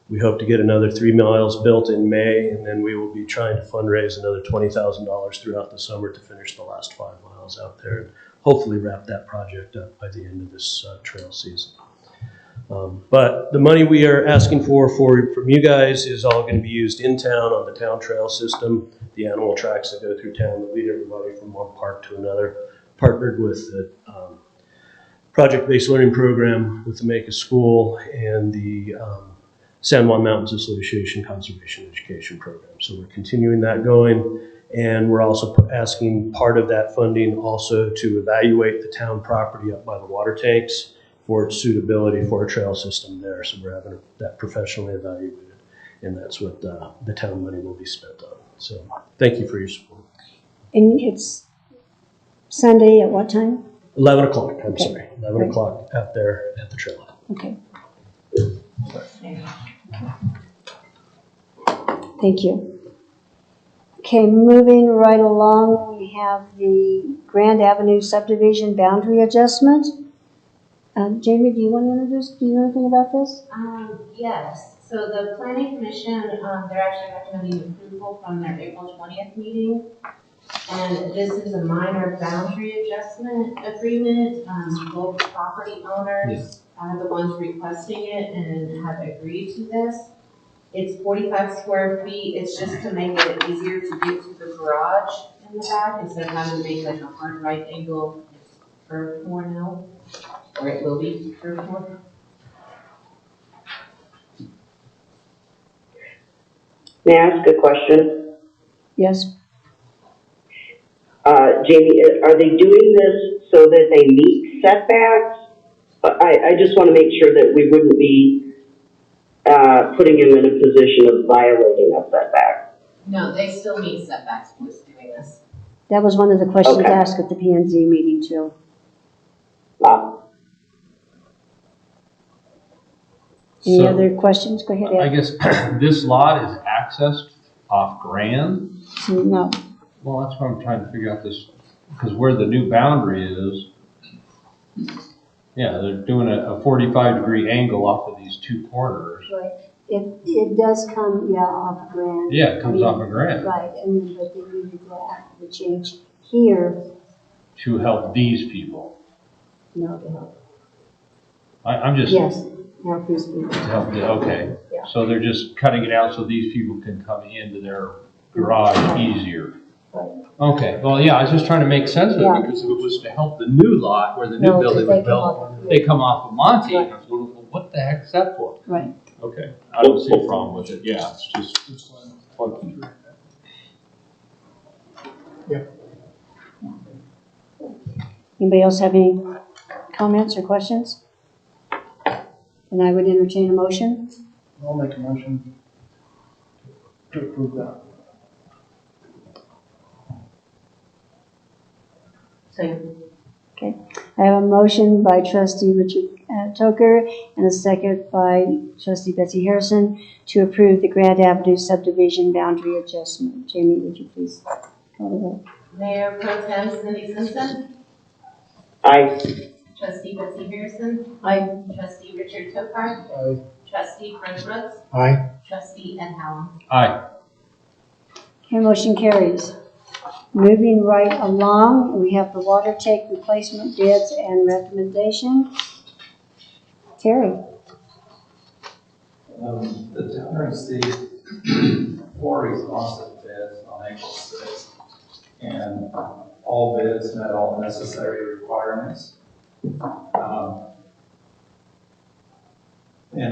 We hope to get another 3 miles built in May, and then we will be trying to fundraise another $20,000 throughout the summer to finish the last 5 miles out there, and hopefully wrap that project up by the end of this trail season. But the money we are asking from you guys is all going to be used in town on the town trail system, the animal tracks that go through town that lead everybody from one park to another. Partnered with the project-based learning program with the Mancos School and the San Juan Mountains Association Conservation Education Program. So we're continuing that going, and we're also asking part of that funding also to evaluate the town property up by the water tanks for its suitability for a trail system there. So we're having that professionally evaluated, and that's what the town money will be spent on. So thank you for your support. And it's Sunday at what time? 11 o'clock, I'm Okay. sorry. 11 o'clock out there at the trailhead. Okay. Thank you. Okay, moving right along, we have the Grand Avenue subdivision boundary adjustment. Jamie, do you want to introduce, do you know anything about this? Yes, so the planning commission, they're actually recommending approval from their April 20th meeting. And this is a minor boundary adjustment agreement. Both property owners are the ones requesting it and have agreed to this. It's 45 square feet. It's just to make it easier to get to the garage in the back instead of having to make like a hard right angle. It's curved more now, or it will be curved more. May I ask a question? Yes. Jamie, are they doing this so that they meet setbacks? I just want to make sure that we wouldn't be putting him in a position of violating a setback. No, they still meet setbacks with doing this. That was one of the questions Okay. asked at the P&Z meeting too. Any So, other questions? Go ahead, I Ed. guess this lot is accessed off Grand. No. Well, that's what I'm trying to figure out this, because where the new boundary is, yeah, they're doing a 45-degree angle off of these 2 corners. Right. It does come, off Grand. Yeah, it comes off of Grand Right, and then, but they needed the change here. to help these people. No, to help. I'm just. Yes, help these people. To help, okay. Yeah. So they're just cutting it out so these people can come into their garage easier. Right. Okay, well, yeah, I was just trying to make sense of Yeah. it, because if it was to help the new lot where the new No, 'cause building they was come off built, of- they come off of Monte, Right. and I was wondering, well, what the heck is that for? Right. Okay, I don't see a problem with it, yeah, it's just funky. Anybody else have any comments or questions? And I would entertain a motion. I'll make a motion to approve that. Second. I have a motion by trustee Richard Toker and a second by trustee Betsy Harrison to approve the Grand Avenue subdivision boundary adjustment. Jamie, would you please call the roll? Mayor Pro Tem Cindy Simpson, Aye. trustee Betsy Harrison, Aye. trustee Richard Tokar, Aye. trustee Fred Brooks, Aye. trustee Ed Hallam. Aye. Okay, motion carries. Moving right along, we have the water tank replacement bids and recommendation. Terry. The town received 4 responsive bids on April 6th, and all bids met all necessary requirements. And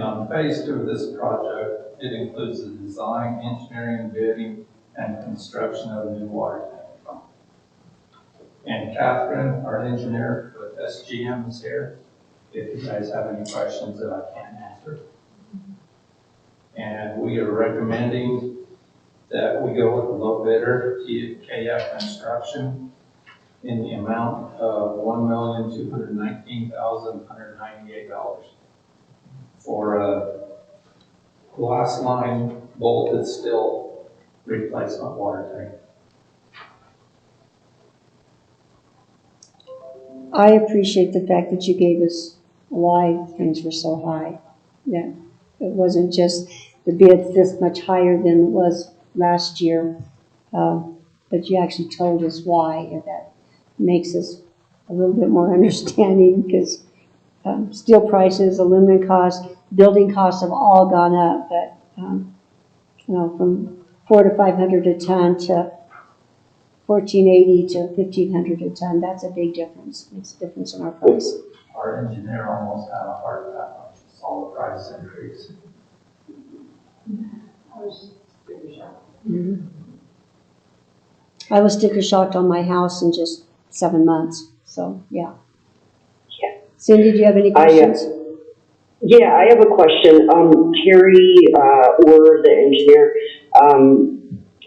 on phase 2 of this project, it includes the design, engineering, bidding, and construction of a new water tank. And Catherine, our engineer with SGM, is here, if you guys have any questions that I can't answer. And we are recommending that we go with the low bidder, KF Construction, in the amount of $1,219,198 for a glass line bolted steel replacement water tank. I appreciate the fact that you gave us why things were so high. That it wasn't just the bid's this much higher than it was last year, but you actually told us why, and that makes us a little bit more understanding because steel prices, aluminum costs, building costs have all gone up, but from $400 to $500 a ton to $1,480 to $1,500 a ton, that's a big difference. Makes a difference in our price. Our engineer almost had a heart attack when he saw the price increase. I was sticker shocked on my house in just 7 months, so yeah. Yeah. Cindy, do you have any questions? Yeah, I have a question. Terry, or the engineer,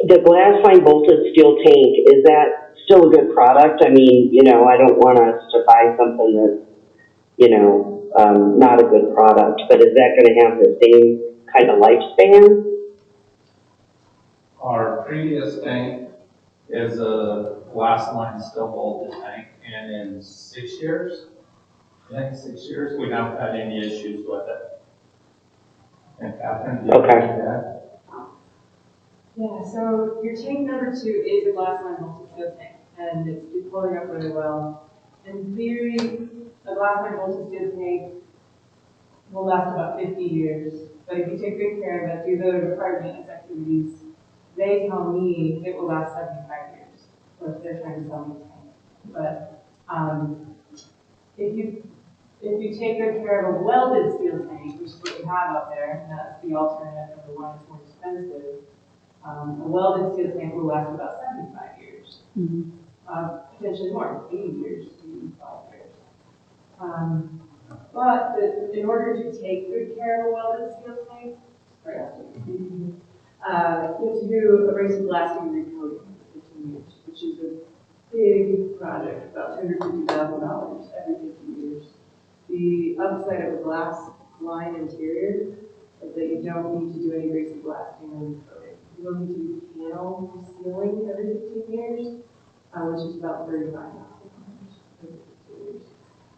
the glass line bolted steel tank, is that still a good product? I mean, I don't want us to buy something that's, not a good product, but is that going to have the same kind of lifespan? Our previous tank is a glass line steel bolted tank, and in 6 years, I think 6 years, we haven't had any issues with it. And Catherine, do you Okay. agree with that? Yeah, so your tank number 2 is a glass line multi-steel tank, and it's pulling up really well. In theory, a glass line multi-steel tank will last about 50 years, but if you take good care of it, do the required maintenance activities, they tell me it will last 75 years, or if they're trying to sell me a tank. But if you take good care of a welded steel tank, which is what you have out there, and that's the alternative, the one that's more expensive, a welded steel tank will last about 75 years, potentially more, 80 years, 85 years. But in order to take good care of a welded steel tank, you have to do abrasive blasting and recoating for 15 years, which is a big project, about $250,000 every 50 years. The upside of a glass line interior is that you don't need to do any abrasive blasting or recoating. You don't need to do panel sealing every 15 years, which is about $35,000 every 15 years.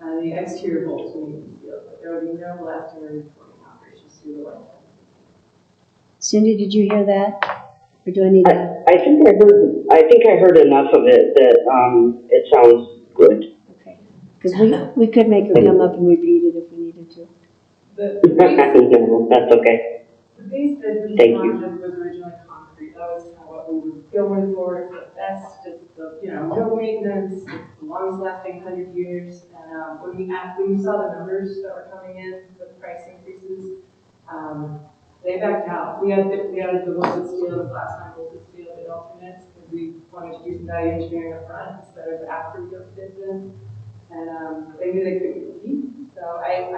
The exterior bolts will need to be sealed, but there will be no blasting or recoating operations through the lifetime. Cindy, did you hear that? Or do I need to? I think I heard enough of it that it sounds good. Okay. Because we could make her come up and repeat it if we needed to. That's okay. The base bid Thank you. project was originally concrete. That was kind of what we were going for. It's the best, it's the, no maintenance, the longest lasting 100 years. And when we saw the numbers that were coming in with price increases, They backed out. We added the welded steel, the glass line welded steel, the alternates, because we wanted to do some value engineering up front instead of after we got the bids in. And, they knew they couldn't compete, so I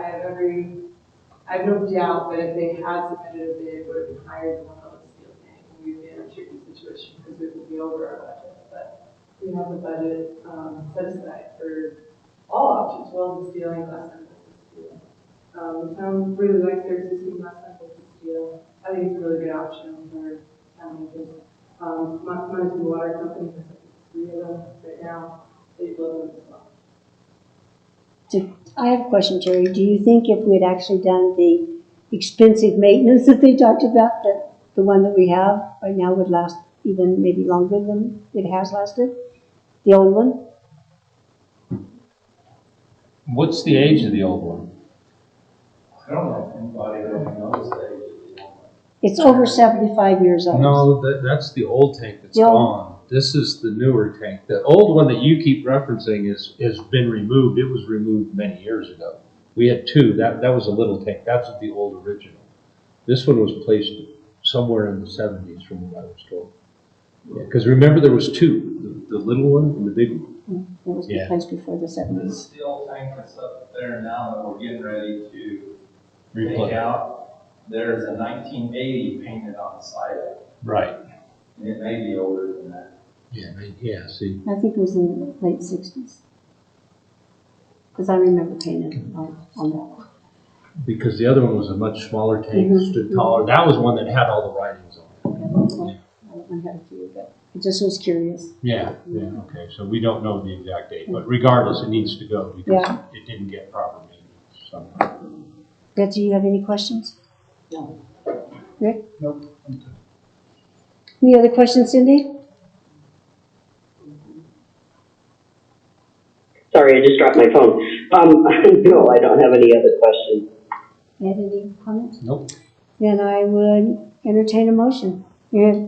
have no doubt that if they had submitted a bid, it would have been higher than the welded steel tank. We'd be in a tricky situation because it would be over our budget, but we have the budget, set aside for all options, welded steel and glass line welded steel. The town really likes their existing glass line welded steel. I think it's a really good option for town users. Mancos Water Company has three of them right now. They love them as well. I have a question, Terry. Do you think if we had actually done the expensive maintenance that they talked about, that the one that we have right now would last even maybe longer than it has lasted? The old one? What's the age of the old one? I don't know if anybody really knows the age of the old one. It's over 75 years old. No, that's the old tank that's The old- gone. This is the newer tank. The old one that you keep referencing has been removed. It was removed many years ago. We had two. That was a little tank. That's the old original. This one was placed somewhere in the 70s from what I was told. Yeah, because remember there was two, the little one and the big one. It was Yeah. replaced before the The 70s. steel tank that's up there now that we're getting ready to take Replace. out, there's a 1980 painted on the side of it. Right. And it may be older than that. Yeah, see. I think it was in the late 60s. Because I remember painting on that one. Because the other one was a much smaller tank, stood taller. That was one that had all the writings on it. Yeah, that one had a few, but I just was curious. Yeah, okay. So we don't know the exact date, but regardless, it needs to go because Yeah. it didn't get proper maintenance. So. Betsy, you have any questions? No. Rick? Nope. Any other questions, Cindy? Sorry, I just dropped my phone. No, I don't have any other questions. Ed, any comments? Nope. Then I would entertain a motion. Yeah.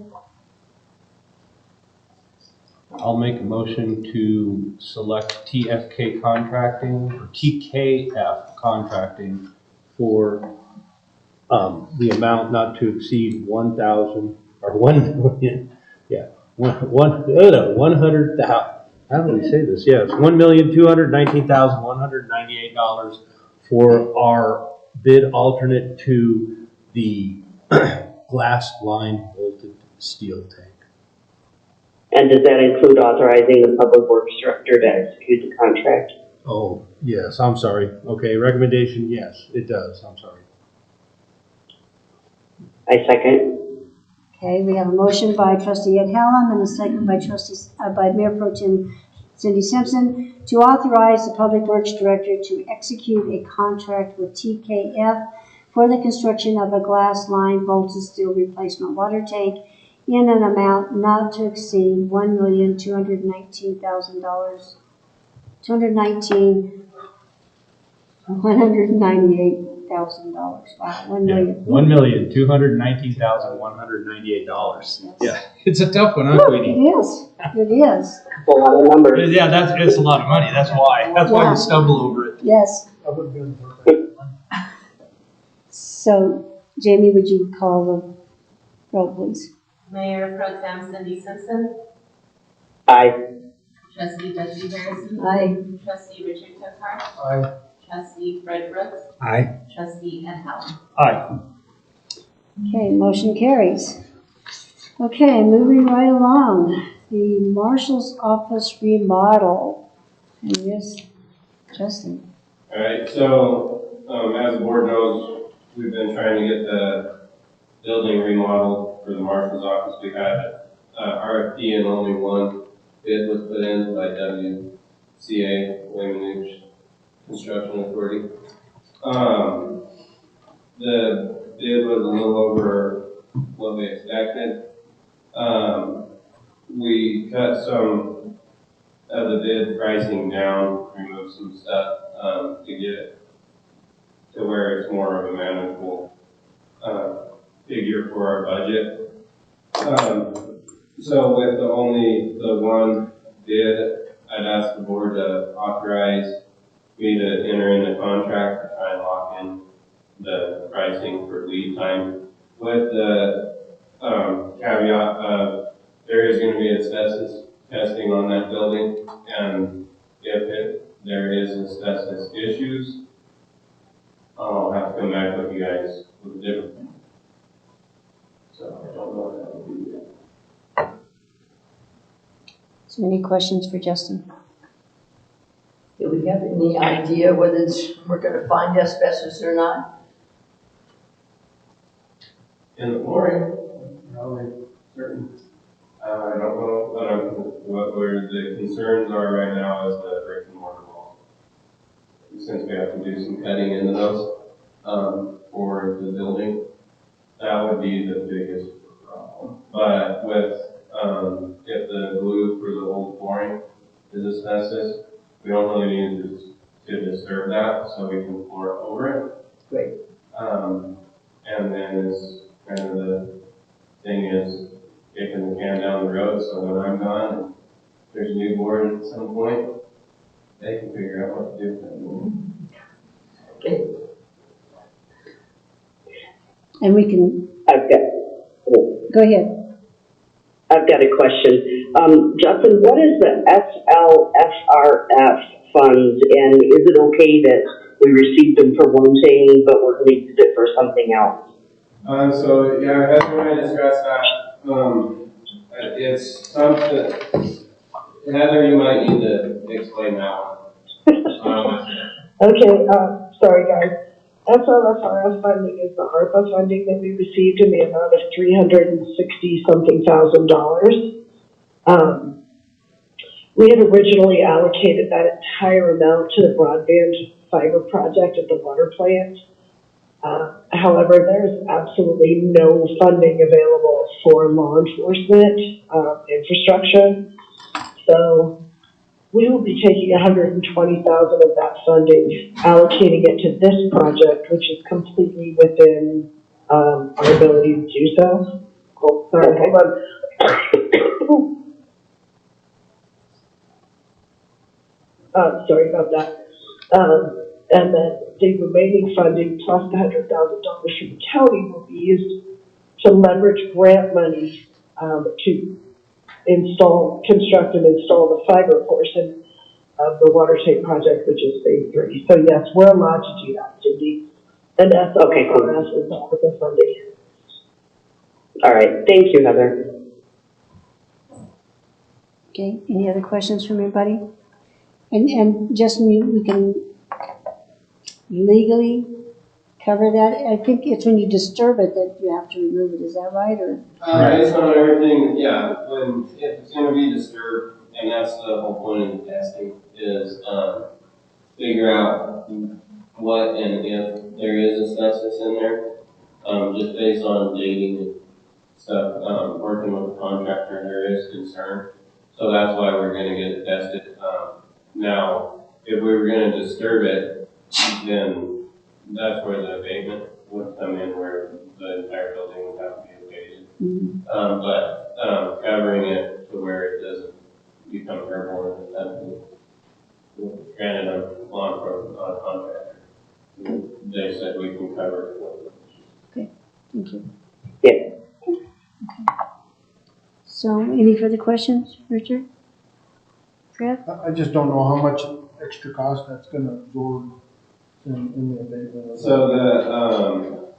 I'll make a motion to select TFK Contracting or TKF Contracting for the amount not to exceed 1,000 or 1 million. Yeah, 100,000. How do we say this? Yes, $1,219,198 for our bid alternate to the glass line bolted steel tank. And does that include authorizing the public works director to execute the contract? Oh, yes, I'm sorry. Okay, recommendation, yes, it does, I'm sorry. I second. Okay, we have a motion by trustee Ed Hallam and a second by by Mayor Pro Tem Cindy Simpson to authorize the Public Works Director to execute a contract with TKF for the construction of a glass line bolted steel replacement water tank in an amount not to exceed $1,298,000. Wow, $1,219,198. Yeah, it's a tough one, huh, It Queenie? is, it is, A lot of numbers. Yeah, it's a lot of money, that's why Yeah. we stumble over it. yes. I would have been perfect. So, Jamie, would you call the roll, please? Mayor Pro Tem Cindy Simpson, Aye. trustee Betsy Harrison, Aye. trustee Richard Tucker, Aye. trustee Fred Brooks, Aye. trustee Ed Helm. Aye. Okay, motion carries. Okay, moving right along, the marshal's office remodel. And yes, Justin. All right, so, as the board knows, we've been trying to get the building remodeled for the marshal's office. We had RFP and only one bid was put in by WCA, Wayman Construction Authority. The bid was a little over what we expected. We cut some of the bid pricing down, removed some stuff, to get it to where it's more of a manageable, figure for our budget. So with only the one bid, I'd ask the board to authorize me to enter in the contract to try and lock in the pricing for lead time with the caveat of there is going to be asbestos testing on that building, and if there is asbestos issues, I'll have to come back with you guys with a different one. So I don't know what that would be yet. So any questions for Justin? Do we have any idea whether we're gonna find asbestos or not? In the flooring, probably certain. I don't know where the concerns are right now is the brick and mortar wall. Since we have to do some cutting into those for the building, that would be the biggest problem. But with if the glue for the old flooring is asbestos, we don't really need to disturb that, so we can floor over it. Great. And then is kind of the thing is kicking the can down the road, so when I'm gone and there's a new board at some point, they can figure out what to do with that. Okay. And we can, go ahead. I've got a question. Justin, what is the SLFRF funds, and is it okay that we received them for one thing, but we're going to use it for something else? So yeah, Heather and I discussed that. It's something, Heather, you might need to explain that one. Okay, sorry guys. SLFRF funding is the ARPA funding that we received in the amount of $360-something thousand. We had originally allocated that entire amount to the broadband fiber project at the water plant. However, there's absolutely no funding available for law enforcement infrastructure. So we will be taking $120,000 of that funding, allocating it to this project, which is completely within our ability to do so. Oh, sorry, hold on. Sorry about that. And then the remaining funding plus the $100,000 from the county will be used to leverage grant money to construct and install the fiber portion of the water tank project, which is phase 3. So yes, we're allowed to do that, Cindy. And that's okay, cool. Is the funding. All right, thank you, Heather. Okay, any other questions from anybody? And Justin, we can legally cover that? I think it's when you disturb it that you have to remove it, is that right, or? Based on everything, yeah, if it's gonna be disturbed, and that's the whole point of the testing, is figure out what and if there is asbestos in there, just based on dating and stuff, working with the contractor, there is concern. So that's why we're gonna get it tested. Now, if we were gonna disturb it, then that's where the abatement would come in, where the entire building would have to be abated. But covering it to where it doesn't become airborne, granted, I'm on a contractor. They said we can cover it. Okay, thank you. Yeah. Okay. So, any further questions, Richard? Fred? I just don't know how much extra cost that's gonna absorb in the abatement. So the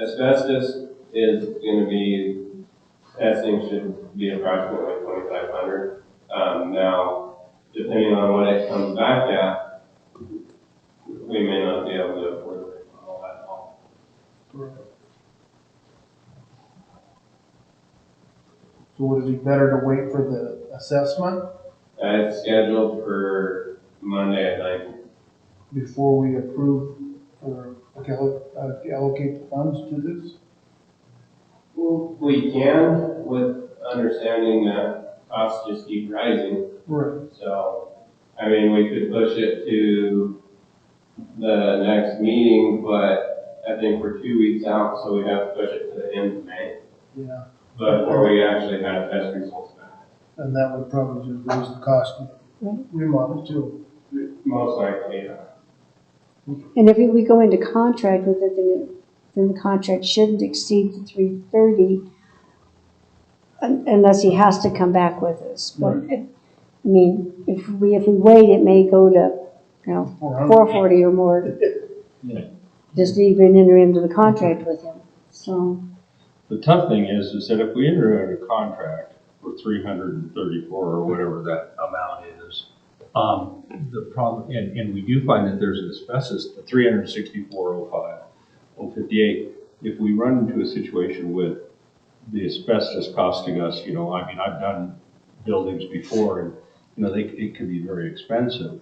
asbestos is going to be, testing should be approximately 2,500. Now, depending on what it comes back at, we may not be able to afford all that all. So would it be better to wait for the assessment It's scheduled for Monday at 9. before we approve or allocate the funds to this? We can, with understanding that costs just keep rising. Right. So, I mean, we could push it to the next meeting, but I think we're 2 weeks out, so we have to push it to the end of May. Yeah. Before we actually have test results back. And that would probably just raise the cost of remodel too. Most likely, yeah. And if we go into contract with it, then then the contract shouldn't exceed the 330 unless he has to come back with us. But, I mean, if we wait, it may go to, 440 or more. Yeah. Just to even enter into the contract with him, so. The tough thing is that if we enter into a contract for 334 or whatever that amount is, the problem, and we do find that there's an asbestos, the 364, 05, 058. If we run into a situation with the asbestos costing us, I mean, I've done buildings before and, it could be very expensive.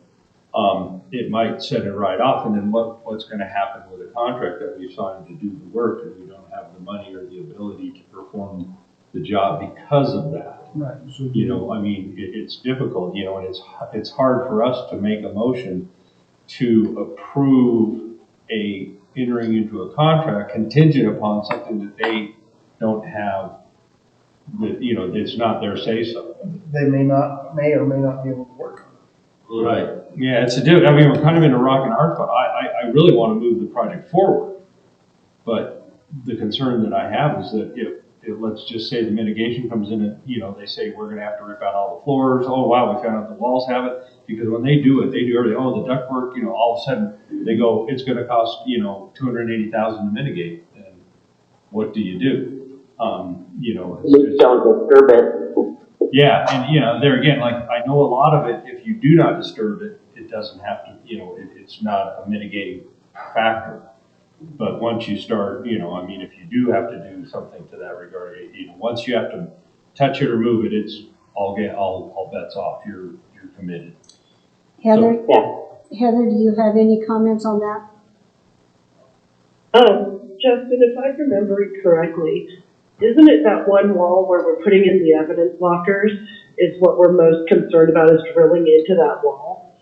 It might set it right off, and then what's going to happen with a contract that we've signed to do the work and we don't have the money or the ability to perform the job because of that. Right. So I mean, it's difficult, and it's hard for us to make a motion to approve entering into a contract contingent upon something that they don't have, that, it's not their say-so. they may or may not be able to work on it. Right. Yeah, I mean, we're kind of in a rock and a hard spot. I really want to move the project forward. But the concern that I have is that if let's just say the mitigation comes in and, they say we're going to have to rip out all the floors. Oh, wow, we found out the walls have it. Because when they do everything. Oh, the ductwork, all of a sudden they go, it's going to cost, $280,000 to mitigate. And what do you do? Please don't disturb it. Yeah, and there again, like I know a lot of it, if you do not disturb it, it doesn't have to, it's not a mitigating factor. But once you start, I mean, if you do have to do something to that regard, once you have to touch it or move it, it's all bets off. You're committed. Heather, Yeah. Heather, do you have any comments on that? Justin, if I remember it correctly, isn't it that one wall where we're putting in the evidence lockers is what we're most concerned about, is drilling into that wall?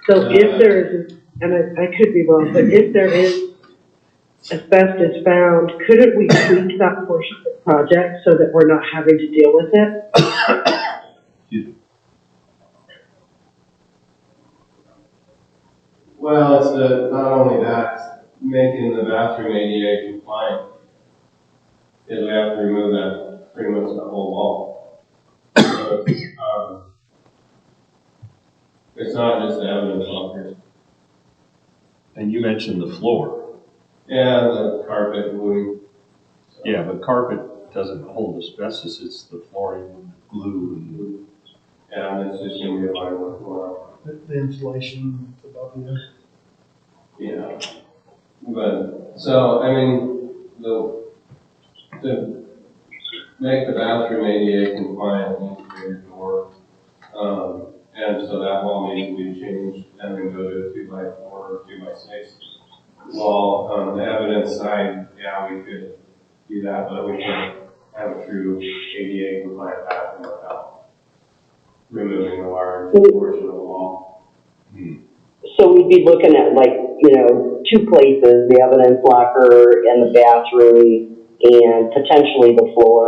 So if there is, and I could be wrong, but if there is asbestos found, couldn't we tweak that portion of the project so that we're not having to deal with it? Well, it's not only that, making the bathroom ADA compliant, is we have to remove that, pretty much the whole wall. So, it's not just the evidence lockers. And you mentioned the floor. Yeah, the carpet moving. So. Yeah, but carpet doesn't hold asbestos, it's the flooring and glue. Yeah, and it's just gonna be a lot of work going on. The insulation above you. Yeah. But, so, I mean, to make the bathroom ADA compliant, needs to be a door. And so that wall needs to be changed and then go to a 2x4 or 2x6 wall. The evidence side, yeah, we could do that, but we can't have a true ADA compliant bathroom without removing the large portion of the wall. So we'd be looking at two places, the evidence locker and the bathroom and potentially the floor.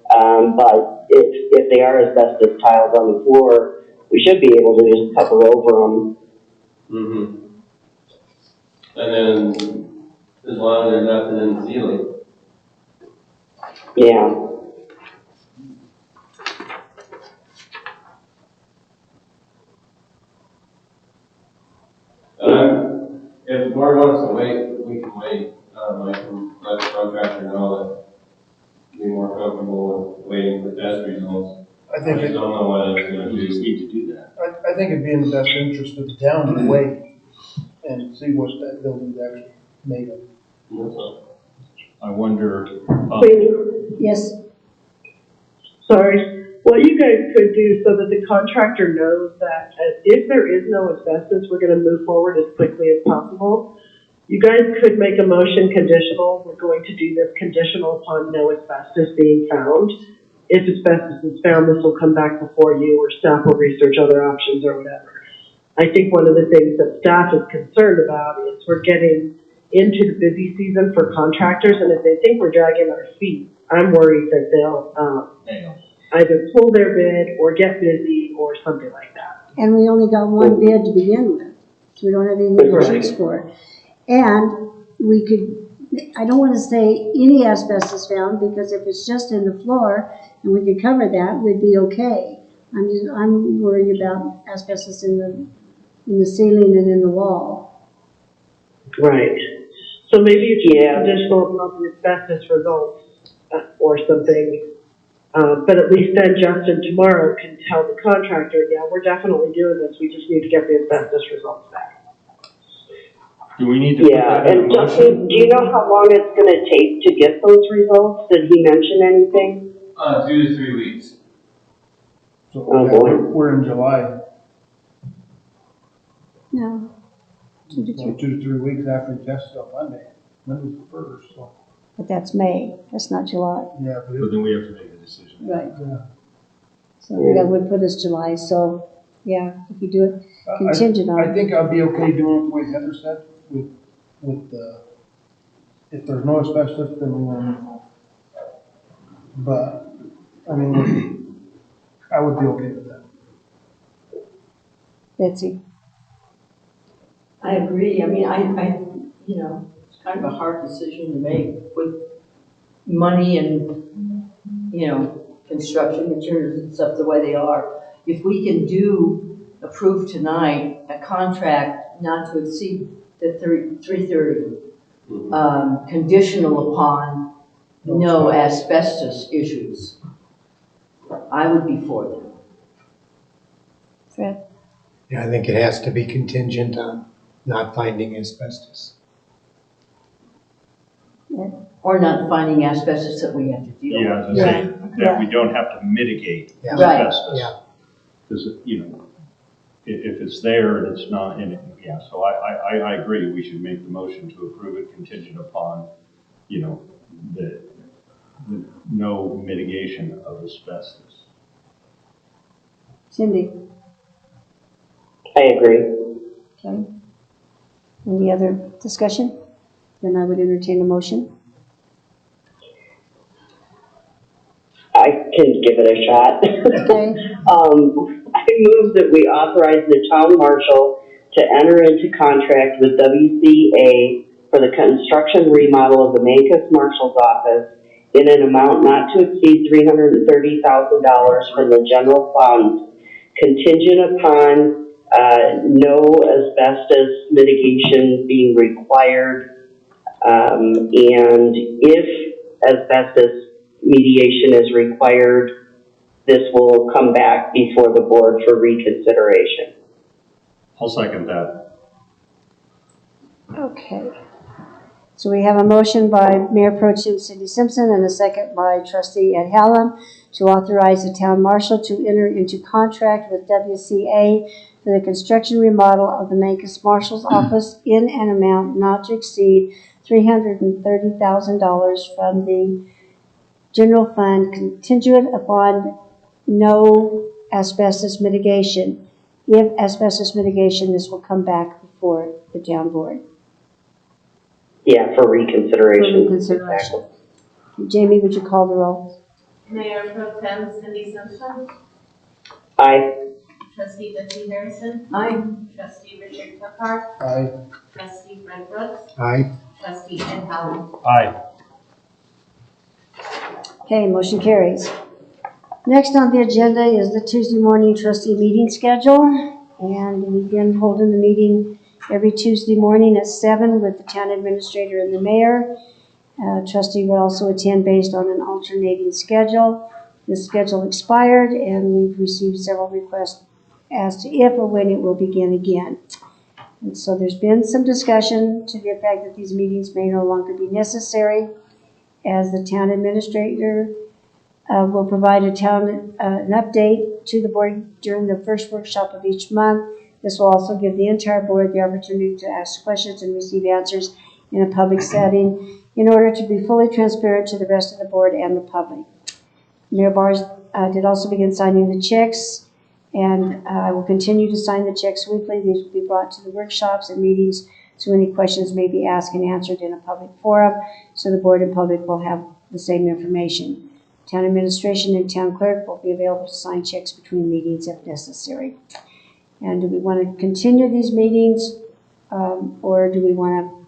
But if they are asbestos tiles on the floor, we should be able to just cover over them. Mm-hmm. And then, as long as there's nothing in the ceiling. Yeah. If the board wants to wait, we can wait. I can let the contractor know that be more comfortable with waiting for test results. I think just don't know what it's going to We just do. need to do that. I think it'd be in the best interest of the town to wait and see what that building's actually made of. I wonder, Yes. Sorry. What you guys could do so that the contractor knows that if there is no asbestos, we're going to move forward as quickly as possible. You guys could make a motion conditional. We're going to do this conditional upon no asbestos being found. If asbestos is found, this will come back before you, or staff will research other options or whatever. I think one of the things that staff is concerned about is we're getting into the busy season for contractors, and if they think we're dragging our feet, I'm worried that they'll either pull their bid or get busy or something like that. And we only got one bid to begin with, so we don't have anything to choose for. And we could I don't want to say any asbestos found, because if it's just in the floor and we could cover that, we'd be okay. I'm worried about asbestos in the ceiling and in the wall. Right. So maybe if you have additional asbestos results or something, but at least then Justin tomorrow can tell the contractor, yeah, we're definitely doing this, we just need to get the asbestos results back. Do we need to put Yeah, that in a and motion? Justin, do you know how long it's gonna take to get those results? Did he mention anything? 2 to 3 weeks. So Oh, yeah, boy. we're in July, No. so 2 to 3 weeks after he tests on Monday. Monday's the first, so, But that's May, that's not July. yeah, but But then we have to make a decision. Right. yeah. So that would put us July, so, yeah, if you do it I contingent on. I think I'll be okay doing it the way Heather said, with the, if there's no asbestos, then we won't move on. But, I mean, I would be okay with that. Betsy. I agree. I mean, you know, it's kind of a hard decision to make with money and, you know, construction materials and stuff the way they are. If we can approve tonight a contract not to exceed the 330, conditional upon no asbestos issues, I would be for them. Fred? Yeah, I think it has to be contingent on not finding asbestos. Or not finding asbestos that we have to deal with. Yeah, I was gonna say, that we don't have to mitigate Yeah. Right. asbestos. Yeah. Because, you know, if it's there and it's not in it, yeah, so I agree, we should make the motion to approve it contingent upon, you know, the no mitigation of asbestos. Cindy? I agree. Okay. Any other discussion? Then I would entertain a motion. I can give it a shot. Okay. I move that we authorize the town marshal to enter into contract with WCA for the construction remodel of the Mancos Marshal's office in an amount not to exceed $330,000 from the general fund, contingent upon no asbestos mitigation being required, and if asbestos mediation is required, this will come back before the board for reconsideration. I'll second that. Okay. So we have a motion by Mayor Pro Tem Cindy Simpson and a second by Trustee Ed Hallam to authorize the town marshal to enter into contract with WCA for the construction remodel of the Mancos Marshal's office in an amount not to exceed $330,000 from the general fund, contingent upon no asbestos mitigation. If asbestos mitigation, this will come back before the town board. Yeah, for reconsideration. For reconsideration. Jamie, would you call the roll? Mayor Pro Tem Cindy Simpson, Aye. Trustee Betsy Harrison, Aye. Trustee Richard Tucker, Aye. Trustee Fred Brooks, Aye. Trustee Ed Hallam. Aye. Okay, motion carries. Next on the agenda is the Tuesday morning trustee meeting schedule. And we've been holding the meeting every Tuesday morning at 7 with the town administrator and the mayor. Trustee would also attend based on an alternating schedule. This schedule expired and we've received several requests as to if or when it will begin again. And so there's been some discussion to the effect that these meetings may no longer be necessary, as the town administrator will provide an update to the board during the first workshop of each month. This will also give the entire board the opportunity to ask questions and receive answers in a public setting in order to be fully transparent to the rest of the board and the public. Mayor Bars did also begin signing the checks, and I will continue to sign the checks weekly. These will be brought to the workshops and meetings, so any questions may be asked and answered in a public forum, so the board and public will have the same information. Town administration and town clerk will be available to sign checks between meetings if necessary. And do we want to continue these meetings, or do we want to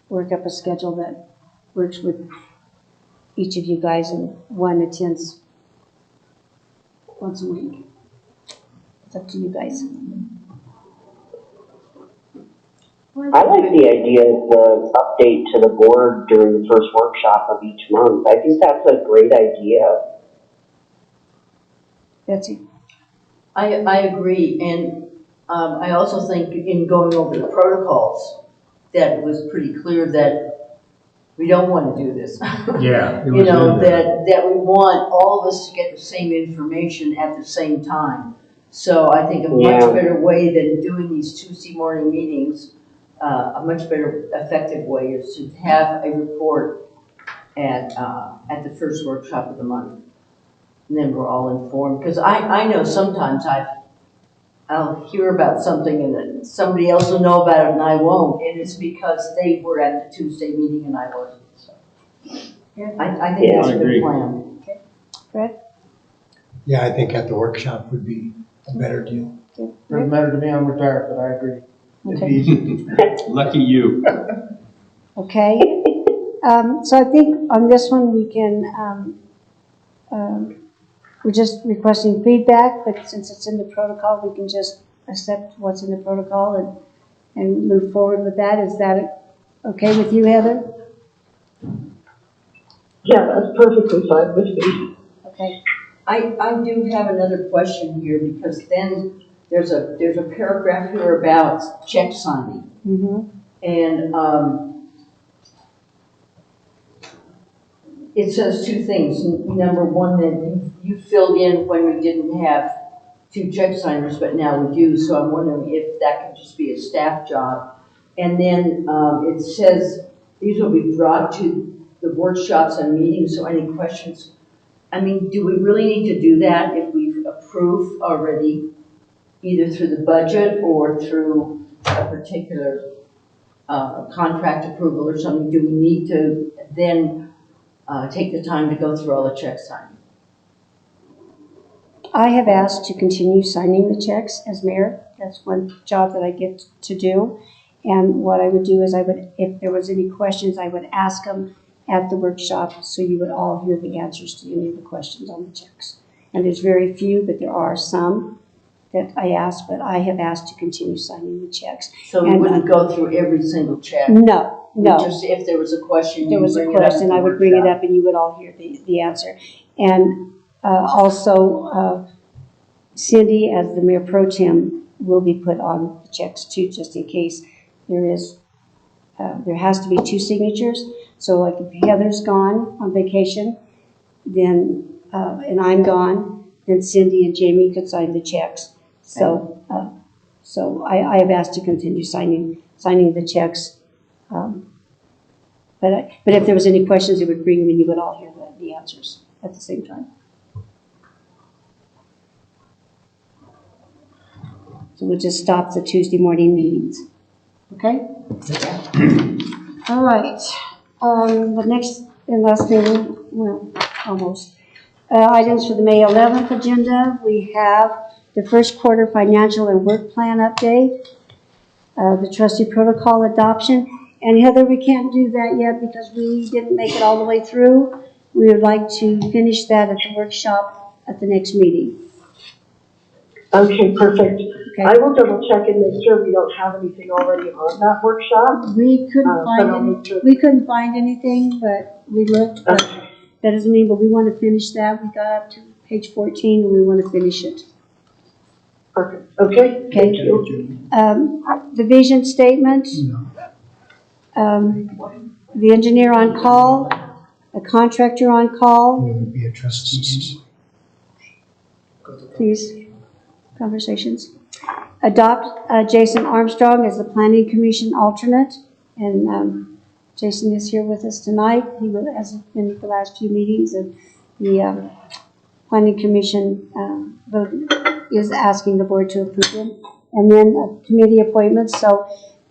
work up a schedule that works with each of you guys and one attends once a week. It's up to you guys. I like the idea of the update to the board during the first workshop of each month. I think that's a great idea. Betsy? I agree, and I also think in going over the protocols, that it was pretty clear that we don't want to do this. Yeah. You know, that we want all of us to get the same information at the same time. So I think a much better way than doing these Tuesday morning meetings, a much better effective way is to have a report at the first workshop of the month. And then we're all informed, because I know sometimes I'll hear about something and then somebody else will know about it and I won't, and it's because they were at the Tuesday meeting and I wasn't, so. I think that's a good plan. Okay. Fred? Yeah, I think at the workshop would be a better deal. Doesn't matter to me, I'm retired, but I agree. It'd Okay. be easy. Lucky you. Okay. So I think on this one we can, we're just requesting feedback, but since it's in the protocol, we can just accept what's in the protocol and move forward with that. Is that okay with you, Heather? Yeah, that's perfectly fine with me. Okay. I do have another question here, because then there's a paragraph here about check signing. Mm-hmm. And it says two things. Number one, that you filled in when we didn't have 2 check signers, but now we do. So I'm wondering if that could just be a staff job. And then it says these will be brought to the workshops and meetings. So any questions? I mean, do we really need to do that if we've approved already, either through the budget or through a particular contract approval or something? Do we need to then take the time to go through all the check signing? I have asked to continue signing the checks as mayor. That's one job that I get to do. And what I would do is if there was any questions, I would ask them at the workshop so you would all hear the answers to any of the questions on the checks. And there's very few, but there are some that I asked, but I have asked to continue signing the checks. So we wouldn't go through every single check? No, no. Just if there was a question, If there was a question, I would bring it up and you would all hear the answer. And also, Cindy, as the mayor pro tem, will be put on the checks too, just in case there has to be 2 signatures. So like if Heather's gone on vacation, then, and I'm gone, then Cindy and Jamie could sign the checks. So, I have asked to continue signing the checks. But if there was any questions, it would bring them and you would all hear the answers at the same time. So we'll just stop the Tuesday morning meetings. Okay? All right. The next and last thing, well, almost. Items for the May 11th agenda. We have the first quarter financial and work plan update, the trustee protocol adoption. And Heather, we can't do that yet because we didn't make it all the way through. We would like to finish that at the workshop at the next meeting. Okay, perfect. Okay. I will double check and make sure we don't have anything already on that workshop. We couldn't find anything, but we looked. But that doesn't mean, but we want to finish that. We got up to page 14 and we want to finish it. Perfect. Okay. Thank you. The vision statement. The engineer on call, a contractor on call. It would be a trustee. Please, conversations. Adopt Jason Armstrong as the Planning Commission alternate. And Jason is here with us tonight. He has been at the last few meetings, and the Planning Commission is asking the board to approve him. And then committee appointments. So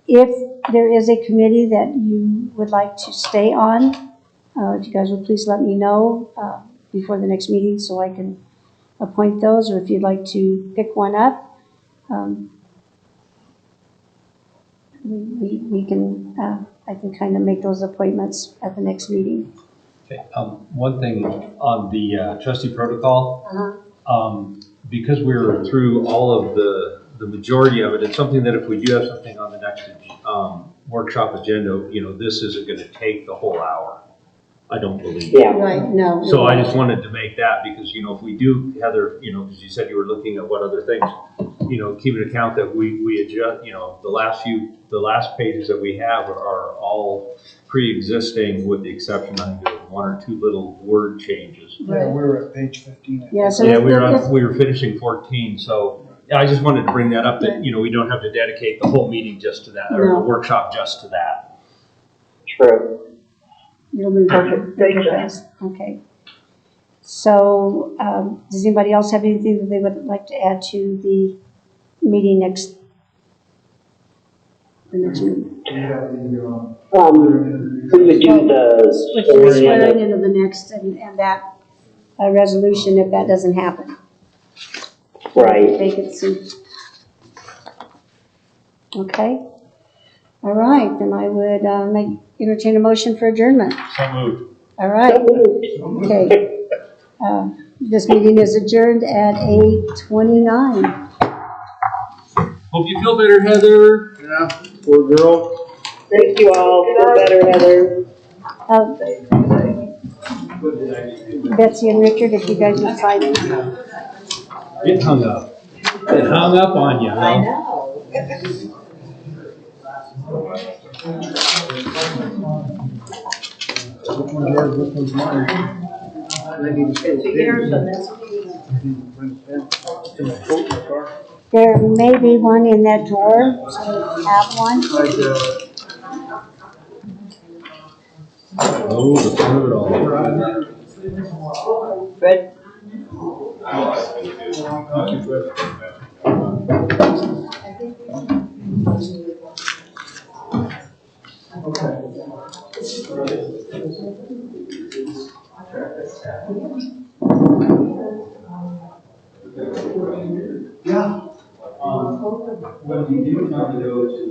if there is a committee that you would like to stay on, if you guys would please let me know before the next meeting so I can appoint those, or if you'd like to pick one up, we can I can kind of make those appointments at the next meeting. Okay, one thing on the trustee protocol, because we're through all of the majority of it, it's something that if we do have something on the next workshop agenda, this isn't going to take the whole hour. I don't believe. Yeah. Right, no. So I just wanted to make that because, if we do, Heather, because you said you were looking at what other things, keep an account that we adjust, the last pages that we have are all pre-existing with the exception, I think, of one or two little word changes. Yeah, we were at page 15. I think. Yeah, so Yeah, let's- we were finishing 14, so I just wanted to bring that up that, we don't have to dedicate the whole meeting just to that, or No. the workshop just to that. True. You'll move Perfect, thank you. Okay. So, does anybody else have anything that they would like to add to the meeting the next meeting? We would do the With the swearing in of the next and that resolution if that doesn't happen. Right. Vacancy. Okay. All right, then I would entertain a motion for adjournment. So moved. All right. Okay. This meeting is adjourned at 8:29. Hope you feel better, Heather. Yeah, poor girl. Thank you all. Feel better, Heather. Betsy and Richard, if you guys would sign in. It hung up. It hung up on you, huh? I know. Which one's yours, which one's mine? I need to It's yours and that's bring a pen. Can I quote my car? There may be one in that drawer, so you have one. Oh, the fun of it all. Fred. Thank you, Fred. When we do come to go to